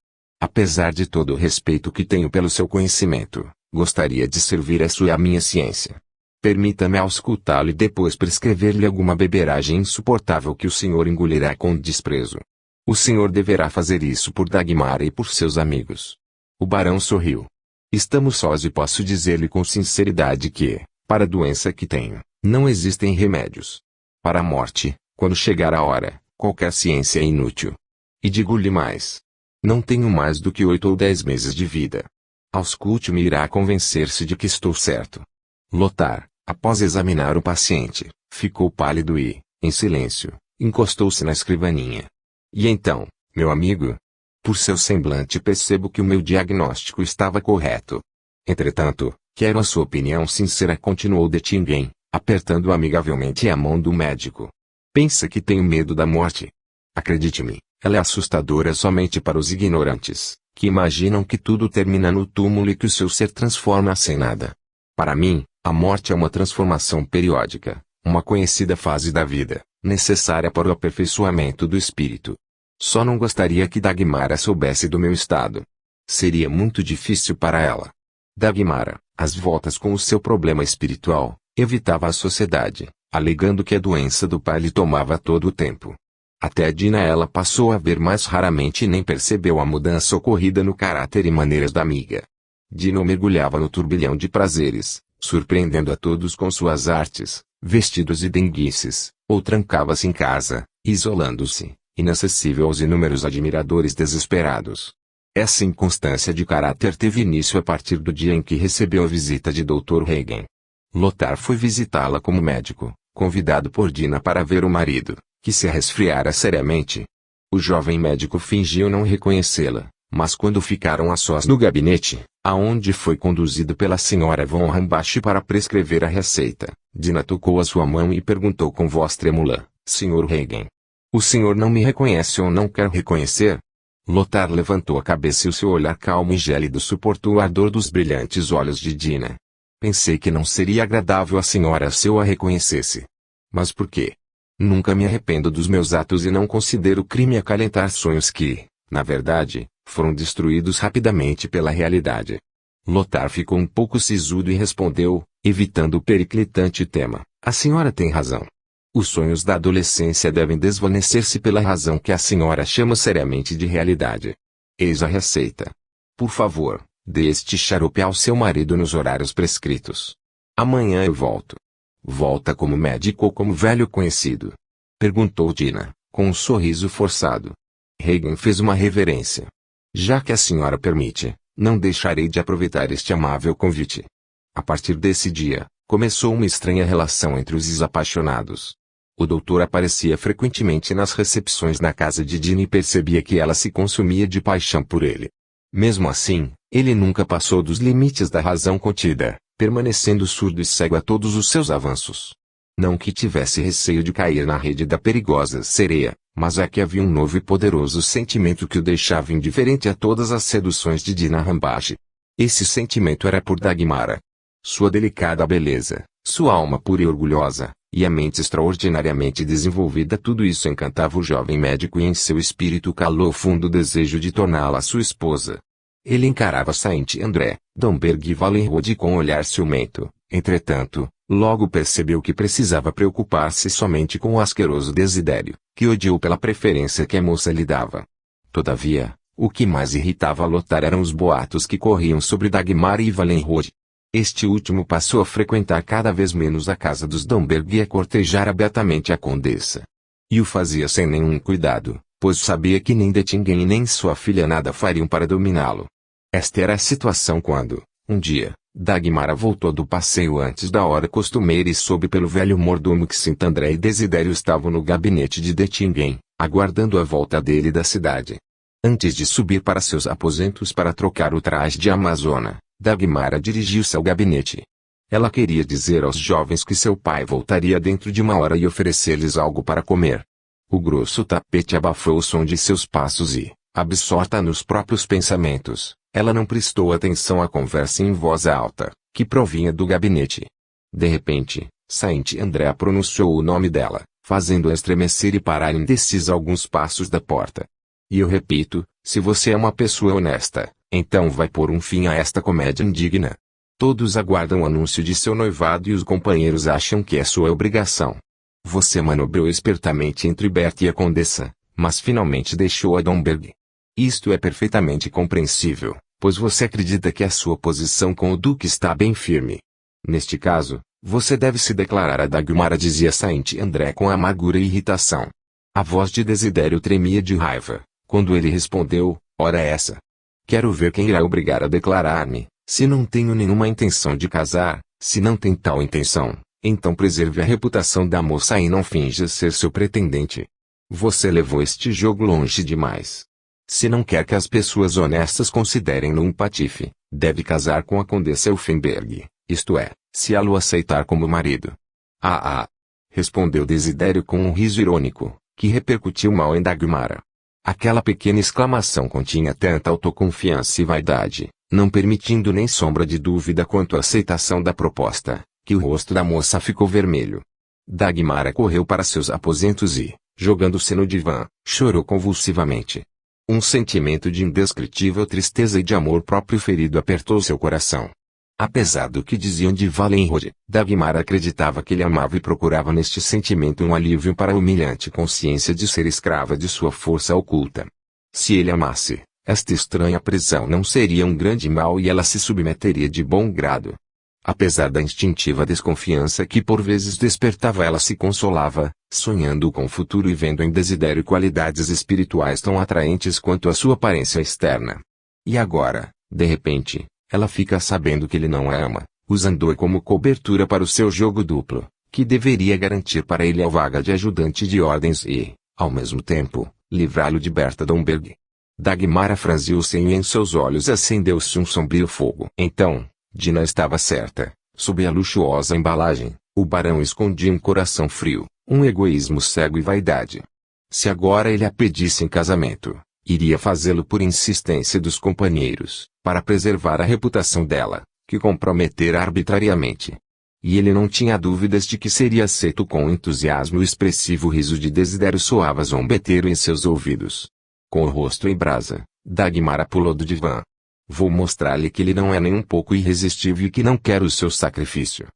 apesar de todo o respeito que tenho pelo seu conhecimento, gostaria de servir a sua e a minha ciência. Permita-me auscultá-lo e depois prescrever-lhe alguma beberagem insuportável que o senhor engolirá com desprezo. O senhor deverá fazer isso por Dagmara e por seus amigos. O barão sorriu. Estamos sós e posso dizer-lhe com sinceridade que, para a doença que tenho, não existem remédios. Para a morte, quando chegar a hora, qualquer ciência é inútil. E digo-lhe mais. Não tenho mais do que 8 ou 10 meses de vida. Ausculte-me e irá convencer-se de que estou certo. Lothar, após examinar o paciente, ficou pálido e, em silêncio, encostou-se na escrivaninha. E então, meu amigo? Por seu semblante percebo que o meu diagnóstico estava correto. Entretanto, quero a sua opinião sincera, continuou Dettingen, apertando amigavelmente a mão do médico. Pensa que tenho medo da morte? Acredite-me, ela é assustadora somente para os ignorantes, que imaginam que tudo termina no túmulo e que o seu ser transforma-se em nada. Para mim, a morte é uma transformação periódica, uma conhecida fase da vida, necessária para o aperfeiçoamento do espírito. Só não gostaria que Dagmara soubesse do meu estado. Seria muito difícil para ela. Dagmara, às voltas com o seu problema espiritual, evitava a sociedade, alegando que a doença do pai lhe tomava todo o tempo. Até Dina ela passou a ver mais raramente e nem percebeu a mudança ocorrida no caráter e maneiras da amiga. Dina mergulhava no turbilhão de prazeres, surpreendendo a todos com suas artes, vestidos e denguices, ou trancava-se em casa, isolando-se, inacessível aos inúmeros admiradores desesperados. Essa inconstância de caráter teve início a partir do dia em que recebeu a visita de Dr. Hagen. Lothar foi visitá-la como médico, convidado por Dina para ver o marido, que se resfriara seriamente. O jovem médico fingiu não reconhecê-la, mas quando ficaram a sós no gabinete, aonde foi conduzido pela senhora von Rambach para prescrever a receita, Dina tocou a sua mão e perguntou com voz trêmula: Sr. Hagen, o senhor não me reconhece ou não quer reconhecer? Lothar levantou a cabeça e o seu olhar calmo e gélido suportou o ardor dos brilhantes olhos de Dina. Pensei que não seria agradável à senhora se eu a reconhecesse. Mas por quê? Nunca me arrependo dos meus atos e não considero crime acalentar sonhos que, na verdade, foram destruídos rapidamente pela realidade. Lothar ficou um pouco sisudo e respondeu, evitando o periclitante tema: a senhora tem razão. Os sonhos da adolescência devem desvanecer-se pela razão que a senhora chama seriamente de realidade. Eis a receita. Por favor, dê este xarope ao seu marido nos horários prescritos. Amanhã eu volto. Volta como médico ou como velho conhecido? Perguntou Dina, com um sorriso forçado. Hagen fez uma reverência. Já que a senhora permite, não deixarei de aproveitar este amável convite. A partir desse dia, começou uma estranha relação entre os desapaixonados. O doutor aparecia frequentemente nas recepções na casa de Dina e percebia que ela se consumia de paixão por ele. Mesmo assim, ele nunca passou dos limites da razão contida, permanecendo surdo e cego a todos os seus avanços. Não que tivesse receio de cair na rede da perigosa sereia, mas é que havia um novo e poderoso sentimento que o deixava indiferente a todas as seduções de Dina Rambach. Esse sentimento era por Dagmara. Sua delicada beleza, sua alma pura e orgulhosa, e a mente extraordinariamente desenvolvida, tudo isso encantava o jovem médico e em seu espírito calou fundo desejo de torná-la sua esposa. Ele encarava Saint-André, Domberg e Wallenrode com um olhar ciumento, entretanto, logo percebeu que precisava preocupar-se somente com o asqueroso Desidério, que odiou pela preferência que a moça lhe dava. Todavia, o que mais irritava Lothar eram os boatos que corriam sobre Dagmar e Wallenrode. Este último passou a frequentar cada vez menos a casa dos Domberg e a cortejar abertamente a condessa. E o fazia sem nenhum cuidado, pois sabia que nem Dettingen e nem sua filha nada fariam para dominá-lo. Esta era a situação quando, um dia, Dagmara voltou do passeio antes da hora costumeira e soube pelo velho mordomo que Santo André e Desidério estavam no gabinete de Dettingen, aguardando a volta dele da cidade. Antes de subir para seus aposentos para trocar o traje de amazona, Dagmara dirigiu-se ao gabinete. Ela queria dizer aos jovens que seu pai voltaria dentro de uma hora e oferecer-lhes algo para comer. O grosso tapete abafou o som de seus passos e, absorta nos próprios pensamentos, ela não prestou atenção à conversa em voz alta, que provinha do gabinete. De repente, Saint André pronunciou o nome dela, fazendo-a estremecer e parar indecisa a alguns passos da porta. E eu repito, se você é uma pessoa honesta, então vai pôr um fim a esta comédia indigna. Todos aguardam o anúncio de seu noivado e os companheiros acham que é sua obrigação. Você manobrou espertamente entre Berta e a Condessa, mas finalmente deixou a Domberg. Isto é perfeitamente compreensível, pois você acredita que a sua posição com o Duque está bem firme. Neste caso, você deve se declarar a Dagmara, dizia Saint André com amargura e irritação. A voz de Desidério tremia de raiva, quando ele respondeu, ora essa. Quero ver quem irá obrigar a declarar-me, se não tenho nenhuma intenção de casar, se não tem tal intenção, então preserve a reputação da moça e não finja ser seu pretendente. Você levou este jogo longe demais. Se não quer que as pessoas honestas considerem-no um patife, deve casar com a Condessa Elfenberg, isto é, se ela o aceitar como marido. Respondeu Desidério com um riso irônico, que repercutiu mal em Dagmara. Aquela pequena exclamação continha tanta autoconfiança e vaidade, não permitindo nem sombra de dúvida quanto à aceitação da proposta, que o rosto da moça ficou vermelho. Dagmara correu para seus aposentos e, jogando-se no divã, chorou convulsivamente. Um sentimento de indescritível tristeza e de amor próprio ferido apertou seu coração. Apesar do que diziam de Wallenrod, Dagmara acreditava que ele amava e procurava neste sentimento um alívio para a humilhante consciência de ser escrava de sua força oculta. Se ele amasse, esta estranha prisão não seria um grande mal e ela se submeteria de bom grado. Apesar da instintiva desconfiança que por vezes despertava, ela se consolava, sonhando com o futuro e vendo em Desidério qualidades espirituais tão atraentes quanto a sua aparência externa. E agora, de repente, ela fica sabendo que ele não a ama, usando-a como cobertura para o seu jogo duplo, que deveria garantir para ele a vaga de ajudante de ordens e, ao mesmo tempo, livrá-lo de Berta Domberg. Dagmara franziu o senho e em seus olhos acendeu-se um sombrio fogo. Então, Dina estava certa. Sob a luxuosa embalagem, o barão escondia um coração frio, um egoísmo cego e vaidade. Se agora ele a pedisse em casamento, iria fazê-lo por insistência dos companheiros, para preservar a reputação dela, que comprometera arbitrariamente. E ele não tinha dúvidas de que seria aceito com entusiasmo. O expressivo riso de Desidério soava zombeteiro em seus ouvidos. Com o rosto em brasa, Dagmara pulou do divã. Vou mostrar-lhe que ele não é nem um pouco irresistível e que não quer o seu sacrifício.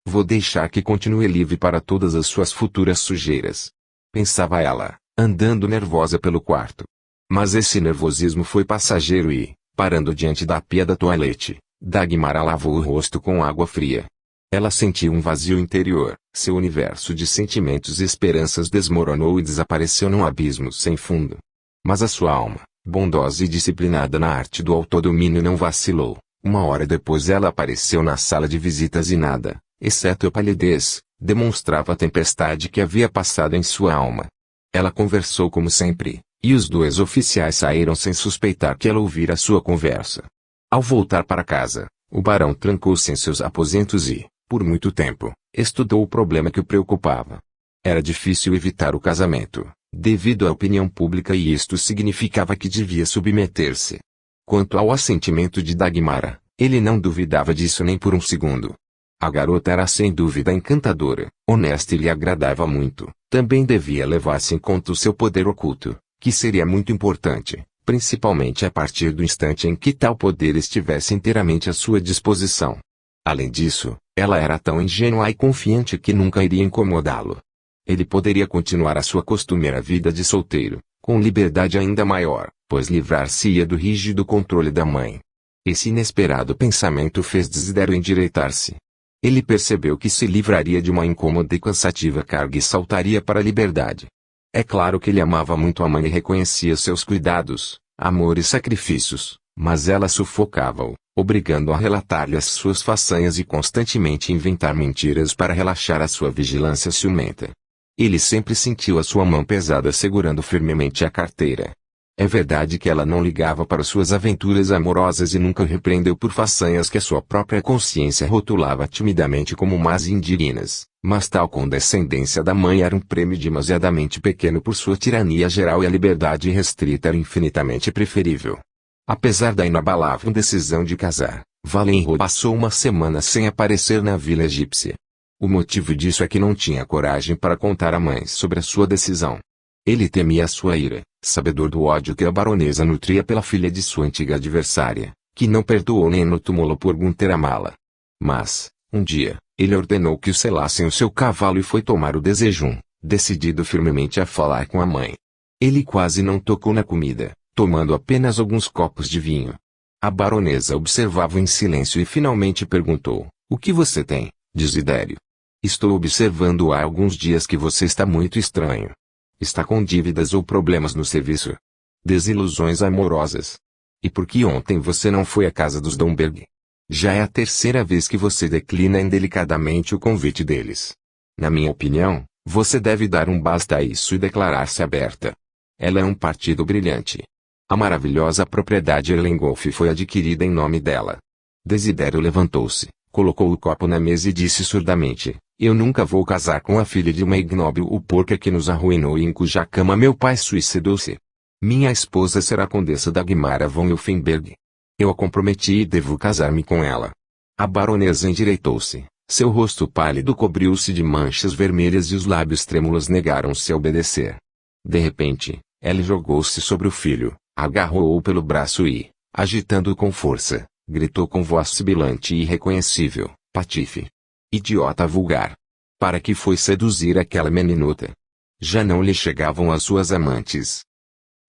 Vou deixar que continue livre para todas as suas futuras sujeiras. Pensava ela, andando nervosa pelo quarto. Mas esse nervosismo foi passageiro e, parando diante da pia da toilette, Dagmara lavou o rosto com água fria. Ela sentiu um vazio interior, seu universo de sentimentos e esperanças desmoronou e desapareceu num abismo sem fundo. Mas a sua alma, bondosa e disciplinada na arte do autodomínio, não vacilou. Uma hora depois ela apareceu na sala de visitas e nada, exceto a palidez, demonstrava a tempestade que havia passado em sua alma. Ela conversou como sempre, e os dois oficiais saíram sem suspeitar que ela ouvira sua conversa. Ao voltar para casa, o barão trancou-se em seus aposentos e, por muito tempo, estudou o problema que o preocupava. Era difícil evitar o casamento, devido à opinião pública, e isto significava que devia submeter-se. Quanto ao assentimento de Dagmara, ele não duvidava disso nem por um segundo. A garota era sem dúvida encantadora, honesta e lhe agradava muito. Também devia levar-se em conta o seu poder oculto, que seria muito importante, principalmente a partir do instante em que tal poder estivesse inteiramente à sua disposição. Além disso, ela era tão ingênua e confiante que nunca iria incomodá-lo. Ele poderia continuar a sua costumeira vida de solteiro, com liberdade ainda maior, pois livrar-se-ia do rígido controle da mãe. Esse inesperado pensamento fez Desidério endireitar-se. Ele percebeu que se livraria de uma incômoda e cansativa carga e saltaria para a liberdade. É claro que ele amava muito a mãe e reconhecia seus cuidados, amor e sacrifícios, mas ela sufocava-o, obrigando-o a relatar-lhe as suas façanhas e constantemente inventar mentiras para relaxar a sua vigilância ciumenta. Ele sempre sentiu a sua mão pesada segurando firmemente a carteira. É verdade que ela não ligava para suas aventuras amorosas e nunca o repreendeu por façanhas que a sua própria consciência rotulava timidamente como más e indignas, mas tal condescendência da mãe era um prêmio demasiadamente pequeno por sua tirania geral e a liberdade restrita era infinitamente preferível. Apesar da inabalável decisão de casar, Valenro passou uma semana sem aparecer na vila egípcia. O motivo disso é que não tinha coragem para contar à mãe sobre a sua decisão. Ele temia a sua ira, sabedor do ódio que a baronesa nutria pela filha de sua antiga adversária, que não perdoou nem no túmulo por Gunther amá-la. Mas, um dia, ele ordenou que o selassem o seu cavalo e foi tomar o desejum, decidido firmemente a falar com a mãe. Ele quase não tocou na comida, tomando apenas alguns copos de vinho. A baronesa observava em silêncio e finalmente perguntou: "O que você tem, Desidério? Estou observando há alguns dias que você está muito estranho. Está com dívidas ou problemas no serviço? Desilusões amorosas? E por que ontem você não foi à casa dos Domberg? Já é a terceira vez que você declina indelicadamente o convite deles. Na minha opinião, você deve dar um basta a isso e declarar-se aberta. Ela é um partido brilhante. A maravilhosa propriedade Erlengolf foi adquirida em nome dela." Desidério levantou-se, colocou o copo na mesa e disse surdamente: "Eu nunca vou casar com a filha de uma ignóbil porca que nos arruinou e em cuja cama meu pai suicidou-se. Minha esposa será a condessa Dagmara von Elfenberg. Eu a comprometi e devo casar-me com ela." A baronesa endireitou-se, seu rosto pálido cobriu-se de manchas vermelhas e os lábios trêmulos negaram-se a obedecer. De repente, ela jogou-se sobre o filho, agarrou-o pelo braço e, agitando-o com força, gritou com voz sibilante e irreconhecível: "Patife! Idiota vulgar! Para que foi seduzir aquela meninota? Já não lhe chegavam as suas amantes."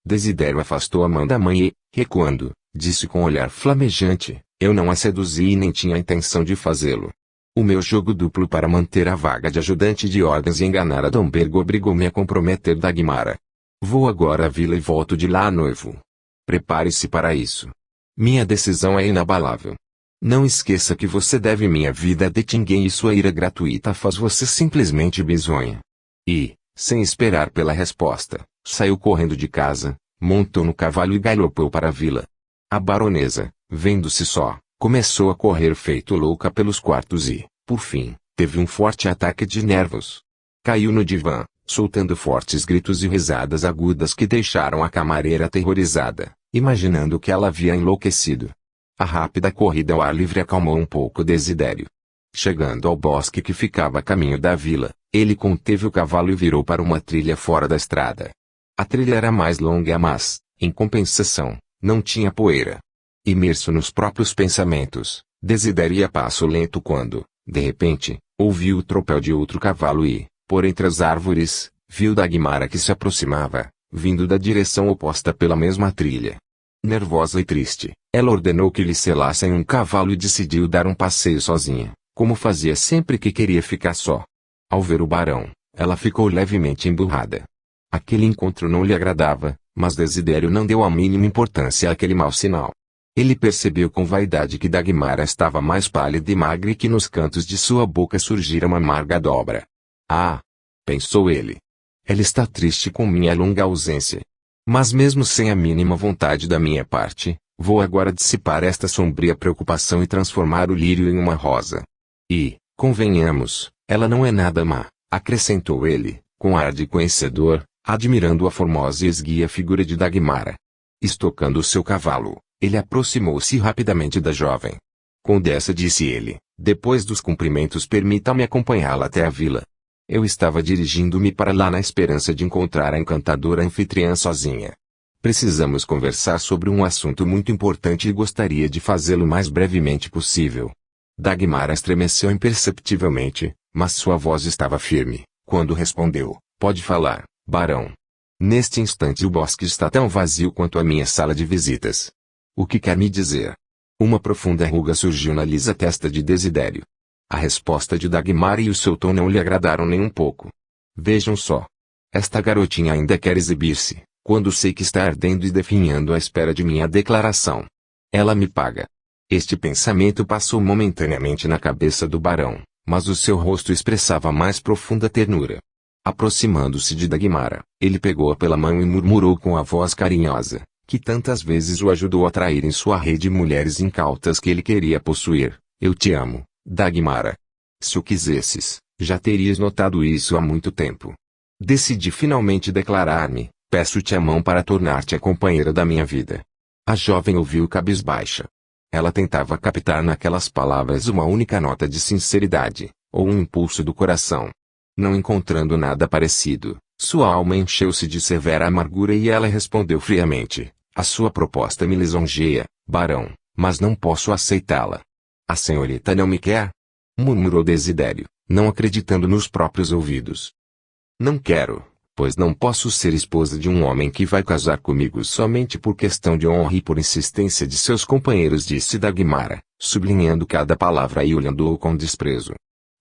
Desidério afastou a mão da mãe e, recuando, disse com olhar flamejante: "Eu não a seduzi e nem tinha a intenção de fazê-lo. O meu jogo duplo para manter a vaga de ajudante de ordens e enganar a Domberg obrigou-me a comprometer Dagmara. Vou agora à vila e volto de lá noivo. Prepare-se para isso. Minha decisão é inabalável. Não esqueça que você deve minha vida a Dettingen e sua ira gratuita faz você simplesmente bizonha." E, sem esperar pela resposta, saiu correndo de casa, montou no cavalo e galopou para a vila. A baronesa, vendo-se só, começou a correr feito louca pelos quartos e, por fim, teve um forte ataque de nervos. Caiu no divã, soltando fortes gritos e risadas agudas que deixaram a camareira aterrorizada, imaginando que ela havia enlouquecido. A rápida corrida ao ar livre acalmou um pouco Desidério. Chegando ao bosque que ficava a caminho da vila, ele conteve o cavalo e virou para uma trilha fora da estrada. A trilha era mais longa mas, em compensação, não tinha poeira. Imerso nos próprios pensamentos, Desidério ia a passo lento quando, de repente, ouviu o tropel de outro cavalo e, por entre as árvores, viu Dagmara que se aproximava, vindo da direção oposta pela mesma trilha. Nervosa e triste, ela ordenou que lhe selassem um cavalo e decidiu dar um passeio sozinha, como fazia sempre que queria ficar só. Ao ver o barão, ela ficou levemente emburrada. Aquele encontro não lhe agradava, mas Desidério não deu a mínima importância àquele mau sinal. Ele percebeu com vaidade que Dagmara estava mais pálida e magra e que nos cantos de sua boca surgira uma amarga dobra. "Ah!" pensou ele. "Ela está triste com minha longa ausência. Mas mesmo sem a mínima vontade da minha parte, vou agora dissipar esta sombria preocupação e transformar o lírio em uma rosa. E, convenhamos, ela não é nada má", acrescentou ele, com ar de conhecedor, admirando a formosa e esguia figura de Dagmara. Estocando o seu cavalo, ele aproximou-se rapidamente da jovem. "Condessa", disse ele, depois dos cumprimentos, "permita-me acompanhá-la até a vila. Eu estava dirigindo-me para lá na esperança de encontrar a encantadora anfitriã sozinha. Precisamos conversar sobre um assunto muito importante e gostaria de fazê-lo o mais brevemente possível." Dagmara estremeceu imperceptivelmente, mas sua voz estava firme, quando respondeu: "Pode falar, barão. Neste instante o bosque está tão vazio quanto a minha sala de visitas. O que quer me dizer?" Uma profunda ruga surgiu na lisa testa de Desidério. A resposta de Dagmara e o seu tom não lhe agradaram nem um pouco. "Vejam só. Esta garotinha ainda quer exibir-se, quando sei que está ardendo e definhando à espera de minha declaração. Ela me paga. Este pensamento passou momentaneamente na cabeça do barão, mas o seu rosto expressava mais profunda ternura. Aproximando-se de Dagmara, ele pegou-a pela mão e murmurou com a voz carinhosa, que tantas vezes o ajudou a atrair em sua rede mulheres incautas que ele queria possuir: eu te amo, Dagmara. Se o quisesses, já terias notado isso há muito tempo. Decidi finalmente declarar-me, peço-te a mão para tornar-te a companheira da minha vida. A jovem ouviu cabisbaixa. Ela tentava captar naquelas palavras uma única nota de sinceridade, ou um impulso do coração. Não encontrando nada parecido, sua alma encheu-se de severa amargura e ela respondeu friamente: a sua proposta me lisonjeia, barão, mas não posso aceitá-la. A senhorita não me quer? Murmurou Desidério, não acreditando nos próprios ouvidos. Não quero, pois não posso ser esposa de um homem que vai casar comigo somente por questão de honra e por insistência de seus companheiros, disse Dagmara, sublinhando cada palavra e olhando-o com desprezo.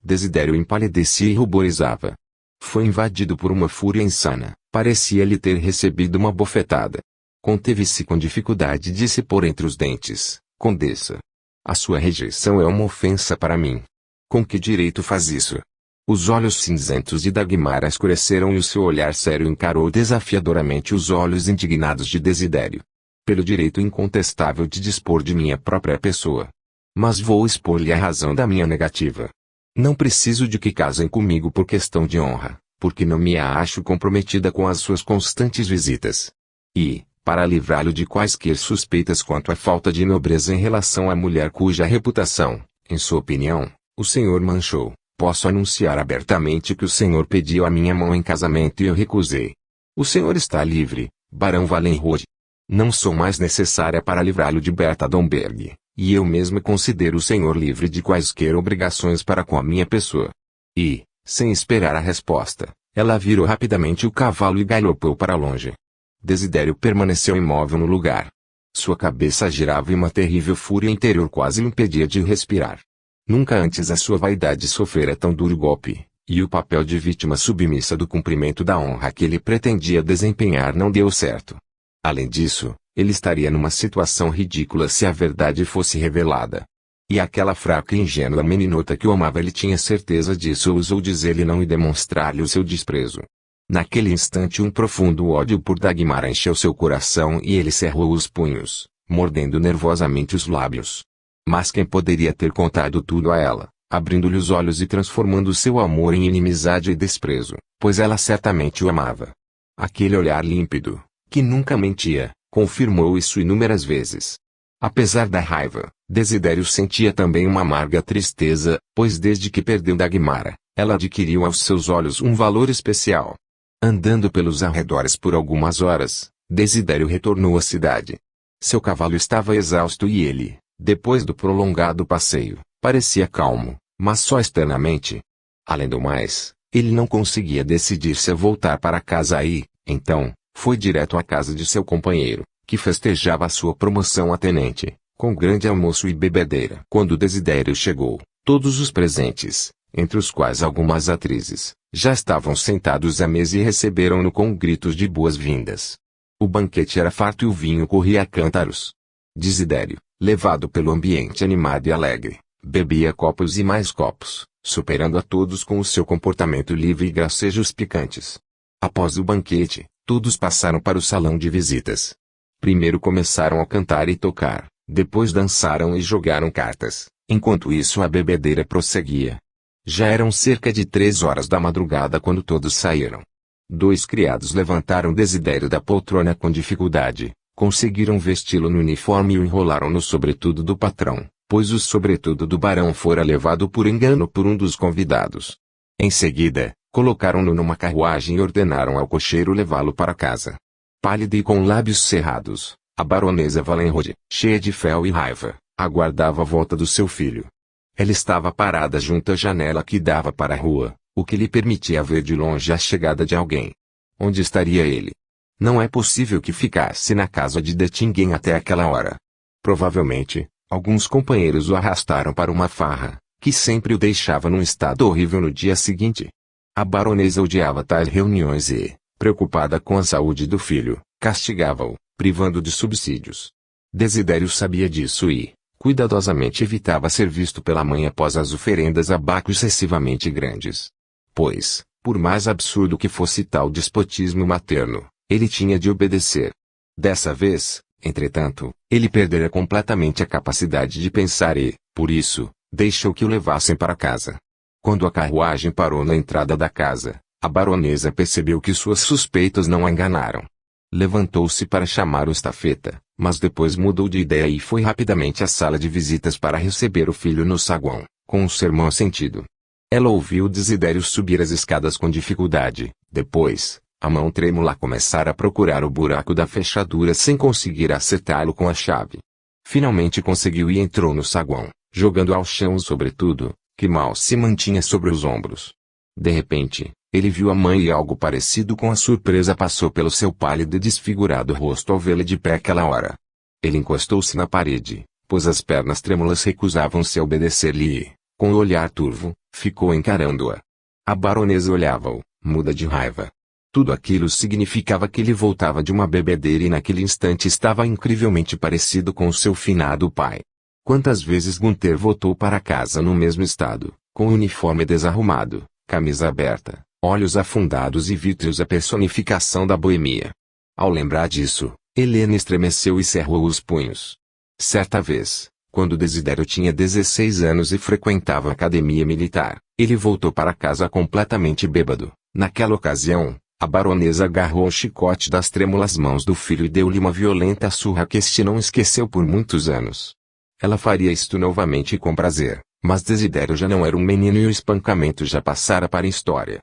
Desidério empalidecia e ruborizava. Foi invadido por uma fúria insana, parecia-lhe ter recebido uma bofetada. Conteve-se com dificuldade e disse por entre os dentes: Condessa, a sua rejeição é uma ofensa para mim. Com que direito faz isso? Os olhos cinzentos de Dagmara escureceram e o seu olhar sério encarou desafiadoramente os olhos indignados de Desidério. Pelo direito incontestável de dispor de minha própria pessoa. Mas vou expor-lhe a razão da minha negativa. Não preciso de que casem comigo por questão de honra, porque não me acho comprometida com as suas constantes visitas. E, para livrá-lo de quaisquer suspeitas quanto à falta de nobreza em relação à mulher cuja reputação, em sua opinião, o senhor manchou, posso anunciar abertamente que o senhor pediu a minha mão em casamento e eu recusei. O senhor está livre, barão Wallenrod. Não sou mais necessária para livrá-lo de Berta Domberg. E eu mesma considero o senhor livre de quaisquer obrigações para com a minha pessoa. E, sem esperar a resposta, ela virou rapidamente o cavalo e galopou para longe. Desidério permaneceu imóvel no lugar. Sua cabeça girava e uma terrível fúria interior quase o impedia de respirar. Nunca antes a sua vaidade sofrera tão duro golpe, e o papel de vítima submissa do cumprimento da honra que ele pretendia desempenhar não deu certo. Além disso, ele estaria numa situação ridícula se a verdade fosse revelada. E aquela fraca e ingênua meninota que o amava, ele tinha certeza disso, ousou dizer-lhe não e demonstrar-lhe o seu desprezo. Naquele instante um profundo ódio por Dagmara encheu seu coração e ele cerrou os punhos, mordendo nervosamente os lábios. Mas quem poderia ter contado tudo a ela, abrindo-lhe os olhos e transformando seu amor em inimizade e desprezo, pois ela certamente o amava. Aquele olhar límpido, que nunca mentia, confirmou isso inúmeras vezes. Apesar da raiva, Desidério sentia também uma amarga tristeza, pois desde que perdeu Dagmara, ela adquiriu aos seus olhos um valor especial. Andando pelos arredores por algumas horas, Desidério retornou à cidade. Seu cavalo estava exausto e ele, depois do prolongado passeio, parecia calmo, mas só externamente. Além do mais, ele não conseguia decidir-se a voltar para casa e, então, foi direto à casa de seu companheiro, que festejava a sua promoção a tenente, com grande almoço e bebedeira. Quando Desidério chegou, todos os presentes, entre os quais algumas atrizes, já estavam sentados à mesa e receberam-no com gritos de boas-vindas. O banquete era farto e o vinho corria a cântaros. Desidério, levado pelo ambiente animado e alegre, bebia copos e mais copos, superando a todos com o seu comportamento livre e gracejos picantes. Após o banquete, todos passaram para o salão de visitas. Primeiro começaram a cantar e tocar, depois dançaram e jogaram cartas, enquanto isso a bebedeira prosseguia. Já eram cerca de 3 horas da madrugada quando todos saíram. 2 criados levantaram Desidério da poltrona com dificuldade, conseguiram vesti-lo no uniforme e o enrolaram no sobretudo do patrão, pois o sobretudo do barão fora levado por engano por um dos convidados. Em seguida, colocaram-no numa carruagem e ordenaram ao cocheiro levá-lo para casa. Pálida e com lábios cerrados, a baronesa Wallenrod, cheia de fel e raiva, aguardava a volta do seu filho. Ela estava parada junto à janela que dava para a rua, o que lhe permitia ver de longe a chegada de alguém. Onde estaria ele? Não é possível que ficasse na casa de Dettingen até aquela hora. Provavelmente, alguns companheiros o arrastaram para uma farra, que sempre o deixava num estado horrível no dia seguinte. A baronesa odiava tais reuniões e, preocupada com a saúde do filho, castigava-o, privando de subsídios. Desidério sabia disso e, Cuidadosamente evitava ser visto pela mãe após as oferendas a Baco excessivamente grandes. Pois, por mais absurdo que fosse tal despotismo materno, ele tinha de obedecer. Dessa vez, entretanto, ele perdera completamente a capacidade de pensar e, por isso, deixou que o levassem para casa. Quando a carruagem parou na entrada da casa, a baronesa percebeu que suas suspeitas não a enganaram. Levantou-se para chamar o estafeta, mas depois mudou de ideia e foi rapidamente à sala de visitas para receber o filho no saguão, com um sermão sentido. Ela ouviu Desidério subir as escadas com dificuldade, depois, a mão trêmula começar a procurar o buraco da fechadura sem conseguir acertá-lo com a chave. Finalmente conseguiu e entrou no saguão, jogando ao chão o sobretudo, que mal se mantinha sobre os ombros. De repente, ele viu a mãe e algo parecido com a surpresa passou pelo seu pálido e desfigurado rosto ao vê-la de pé aquela hora. Ele encostou-se na parede, pois as pernas trêmulas recusavam-se a obedecer-lhe e, com o olhar turvo, ficou encarando-a. A baronesa olhava-o, muda de raiva. Tudo aquilo significava que ele voltava de uma bebedeira e naquele instante estava incrivelmente parecido com o seu finado pai. Quantas vezes Gunther voltou para casa no mesmo estado, com o uniforme desarrumado, camisa aberta, olhos afundados e vítreos a personificação da boemia. Ao lembrar disso, Helena estremeceu e cerrou os punhos. Certa vez, quando Desidério tinha 16 anos e frequentava a academia militar, ele voltou para casa completamente bêbado. Naquela ocasião, a baronesa agarrou o chicote das trêmulas mãos do filho e deu-lhe uma violenta surra que este não esqueceu por muitos anos. Ela faria isto novamente com prazer, mas Desidério já não era um menino e o espancamento já passara para a história.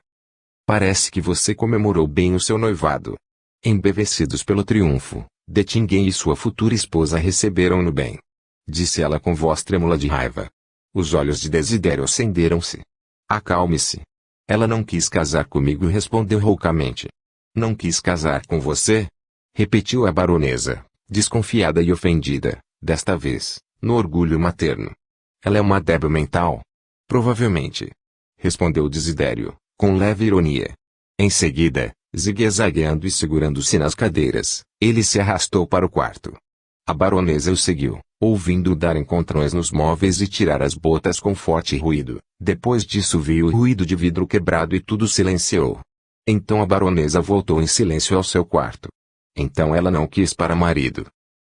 Parece que você comemorou bem o seu noivado. Embevecidos pelo triunfo, Dettingen e sua futura esposa receberam-no bem. Disse ela com voz trêmula de raiva. Os olhos de Desidério acenderam-se. Acalme-se. Ela não quis casar comigo, respondeu roucamente. Não quis casar com você? Repetiu a baronesa, desconfiada e ofendida, desta vez, no orgulho materno. Ela é uma débil mental? Provavelmente. Respondeu Desidério, com leve ironia. Em seguida, zigue-zagueando e segurando-se nas cadeiras, ele se arrastou para o quarto. A baronesa o seguiu, ouvindo-o dar encontrões nos móveis e tirar as botas com forte ruído. Depois disso veio o ruído de vidro quebrado e tudo silenciou. Então a baronesa voltou em silêncio ao seu quarto. Então ela não quis para marido.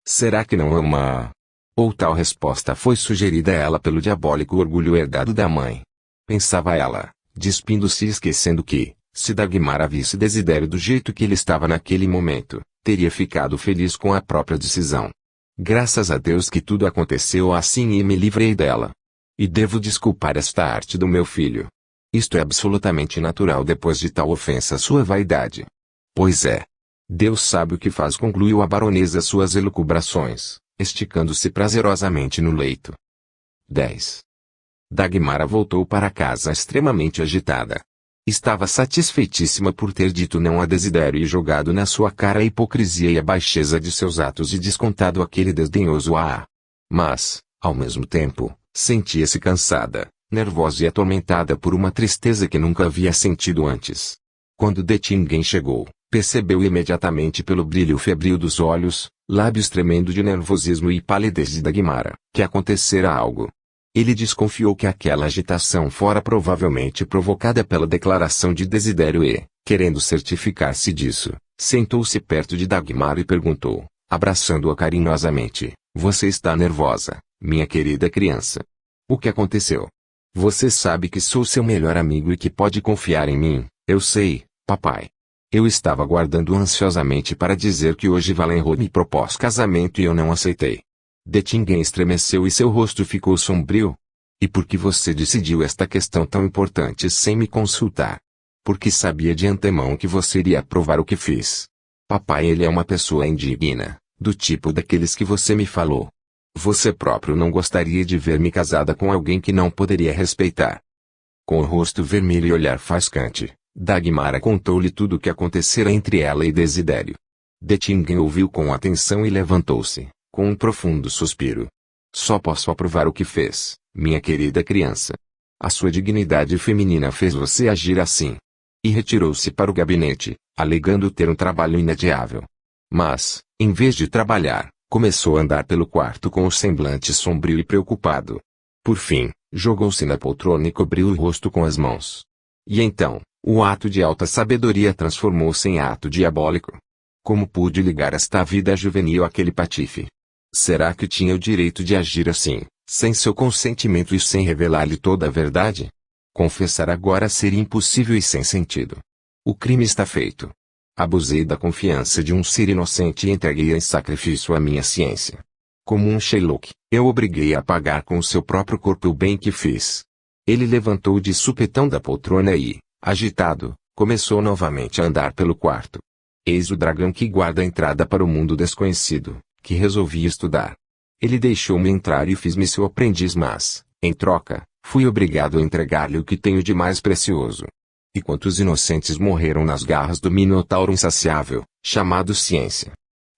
Será que não ama? Ou tal resposta foi sugerida a ela pelo diabólico orgulho herdado da mãe? Pensava ela, despindo-se e esquecendo que, se Dagmar a visse Desidério do jeito que ele estava naquele momento, teria ficado feliz com a própria decisão. Graças a Deus que tudo aconteceu assim e me livrei dela. E devo desculpar esta arte do meu filho. Isto é absolutamente natural depois de tal ofensa à sua vaidade. Pois é. Deus sabe o que faz, concluiu a baronesa suas elucubrações, esticando-se prazerosamente no leito. 10. Dagmara voltou para casa extremamente agitada. Estava satisfeitíssima por ter dito não a Desidério e jogado na sua cara a hipocrisia e a baixeza de seus atos e descontado aquele desdenhoso a. Mas, ao mesmo tempo, sentia-se cansada, nervosa e atormentada por uma tristeza que nunca havia sentido antes. Quando Dettingen chegou, percebeu imediatamente pelo brilho febril dos olhos, lábios tremendo de nervosismo e palidez de Dagmara, que acontecera algo. Ele desconfiou que aquela agitação fora provavelmente provocada pela declaração de Desidério e, querendo certificar-se disso, sentou-se perto de Dagmara e perguntou, abraçando-a carinhosamente, você está nervosa, minha querida criança? O que aconteceu? Você sabe que sou seu melhor amigo e que pode confiar em mim, eu sei, papai. Eu estava aguardando ansiosamente para dizer que hoje Wallenrod me propôs casamento e eu não aceitei. Dettingen estremeceu e seu rosto ficou sombrio. E por que você decidiu esta questão tão importante sem me consultar? Porque sabia de antemão que você iria aprovar o que fiz. Papai, ele é uma pessoa indigna, do tipo daqueles que você me falou. Você próprio não gostaria de ver-me casada com alguém que não poderia respeitar. Com o rosto vermelho e olhar faiscante, Dagmara contou-lhe tudo o que acontecera entre ela e Desidério. Dettingen ouviu com atenção e levantou-se, com um profundo suspiro. Só posso aprovar o que fez, minha querida criança. A sua dignidade feminina fez você agir assim. E retirou-se para o gabinete, alegando ter um trabalho inadiável. Mas, em vez de trabalhar, Começou a andar pelo quarto com o semblante sombrio e preocupado. Por fim, jogou-se na poltrona e cobriu o rosto com as mãos. E então, o ato de alta sabedoria transformou-se em ato diabólico. Como pude ligar esta vida juvenil àquele patife? Será que tinha o direito de agir assim, sem seu consentimento e sem revelar-lhe toda a verdade? Confessar agora seria impossível e sem sentido. O crime está feito. Abusei da confiança de um ser inocente e entreguei em sacrifício a minha ciência. Como um Shylock, eu obriguei a pagar com o seu próprio corpo o bem que fiz. Ele levantou de supetão da poltrona e, agitado, começou novamente a andar pelo quarto. Eis o dragão que guarda a entrada para o mundo desconhecido, que resolvi estudar. Ele deixou-me entrar e fiz-me seu aprendiz, mas, em troca, fui obrigado a entregar-lhe o que tenho de mais precioso. E quantos inocentes morreram nas garras do minotauro insaciável, chamado ciência.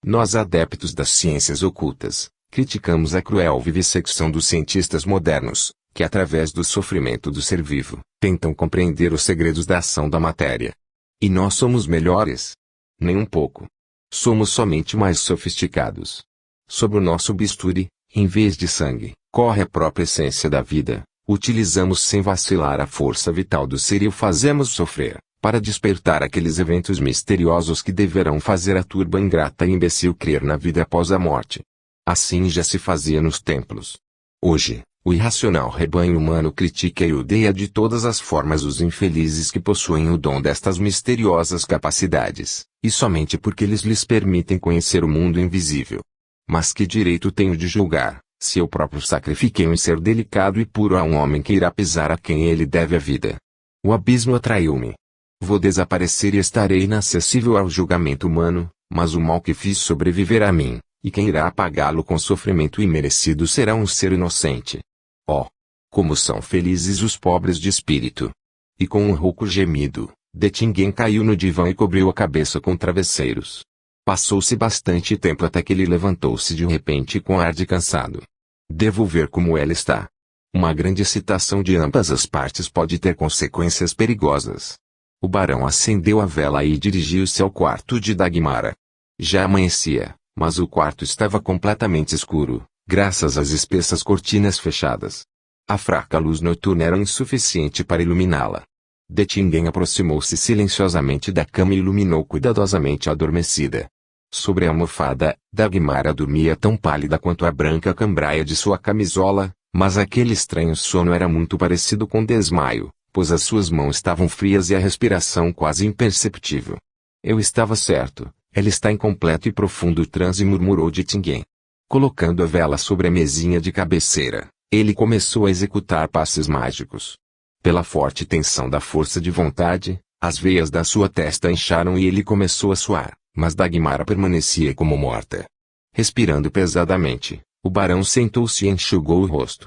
Nós adeptos das ciências ocultas, criticamos a cruel vivissecção dos cientistas modernos, que através do sofrimento do ser vivo, tentam compreender os segredos da ação da matéria. E nós somos melhores? Nem um pouco. Somos somente mais sofisticados. Sob o nosso bisturi, em vez de sangue, corre a própria essência da vida. Utilizamos sem vacilar a força vital do ser e o fazemos sofrer, para despertar aqueles eventos misteriosos que deverão fazer a turba ingrata e imbecil crer na vida após a morte. Assim já se fazia nos templos. Hoje, o irracional rebanho humano critica e odeia de todas as formas os infelizes que possuem o dom destas misteriosas capacidades, e somente porque eles lhes permitem conhecer o mundo invisível. Mas que direito tenho de julgar, se eu próprio sacrifiquei um ser delicado e puro a um homem que irá pisar a quem ele deve a vida? O abismo atraiu-me. Vou desaparecer e estarei inacessível ao julgamento humano, mas o mal que fiz sobreviverá a mim, e quem irá apagá-lo com sofrimento imerecido será um ser inocente. Oh! Como são felizes os pobres de espírito! E com um rouco gemido, Dettingen caiu no divã e cobriu a cabeça com travesseiros. Passou-se bastante tempo até que ele levantou-se de repente com ar de cansado. Devo ver como ela está. Uma grande excitação de ambas as partes pode ter consequências perigosas. O barão acendeu a vela e dirigiu-se ao quarto de Dagmara. Já amanhecia, mas o quarto estava completamente escuro, graças às espessas cortinas fechadas. A fraca luz noturna era insuficiente para iluminá-la. Dettingen aproximou-se silenciosamente da cama e iluminou cuidadosamente a adormecida. Sobre a almofada, Dagmara dormia tão pálida quanto a branca cambraia de sua camisola, mas aquele estranho sono era muito parecido com desmaio, pois as suas mãos estavam frias e a respiração quase imperceptível. Eu estava certo, ela está em completo e profundo transe, murmurou Dettingen. Colocando a vela sobre a mesinha de cabeceira, ele começou a executar passes mágicos. Pela forte tensão da força de vontade, as veias da sua testa incharam e ele começou a suar. Mas Dagmara permanecia como morta. Respirando pesadamente, o barão sentou-se e enxugou o rosto.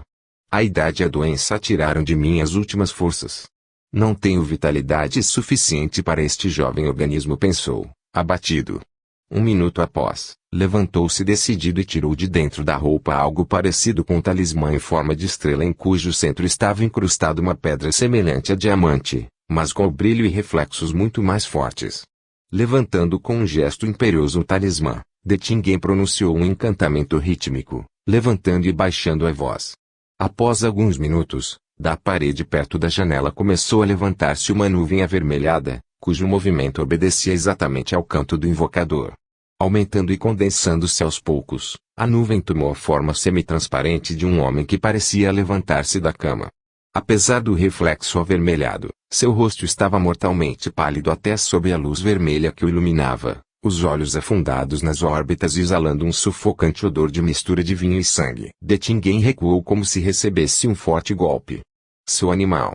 A idade e a doença tiraram de mim as últimas forças. Não tenho vitalidade suficiente para este jovem organismo, pensou, abatido. Um minuto após, levantou-se decidido e tirou de dentro da roupa algo parecido com um talismã em forma de estrela em cujo centro estava incrustado uma pedra semelhante a diamante, mas com brilho e reflexos muito mais fortes. Levantando com um gesto imperioso o talismã, Dettingen pronunciou um encantamento rítmico, levantando e baixando a voz. Após alguns minutos, da parede perto da janela começou a levantar-se uma nuvem avermelhada, cujo movimento obedecia exatamente ao canto do invocador. Aumentando e condensando-se aos poucos, a nuvem tomou a forma semi-transparente de um homem que parecia levantar-se da cama. Apesar do reflexo avermelhado, seu rosto estava mortalmente pálido até sob a luz vermelha que o iluminava, os olhos afundados nas órbitas e exalando um sufocante odor de mistura de vinho e sangue. Dettingen recuou como se recebesse um forte golpe. Seu animal,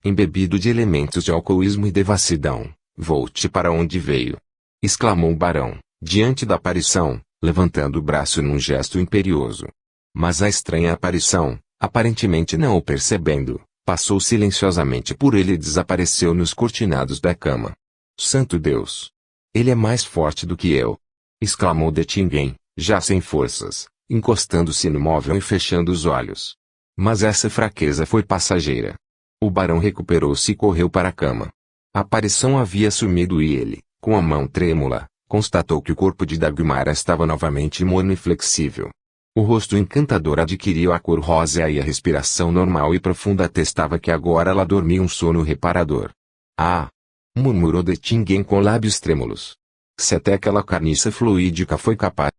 embebido de elementos de alcoolismo e devassidão, volte para onde veio! Exclamou o barão, diante da aparição, levantando o braço num gesto imperioso. Mas a estranha aparição, aparentemente não o percebendo, passou silenciosamente por ele e desapareceu nos cortinados da cama. Santo Deus! Ele é mais forte do que eu! Exclamou Dettingen, já sem forças, encostando-se no móvel e fechando os olhos. Mas essa fraqueza foi passageira. O barão recuperou-se e correu para a cama. A aparição havia sumido e ele, com a mão trêmula, Constatou que o corpo de Dagmar estava novamente morno e flexível. O rosto encantador adquiriu a cor rosa e a respiração normal e profunda atestava que agora ela dormia um sono reparador. Ah! Murmurou de Tingen com lábios trêmulos. Se até aquela carniça fluídica foi capaz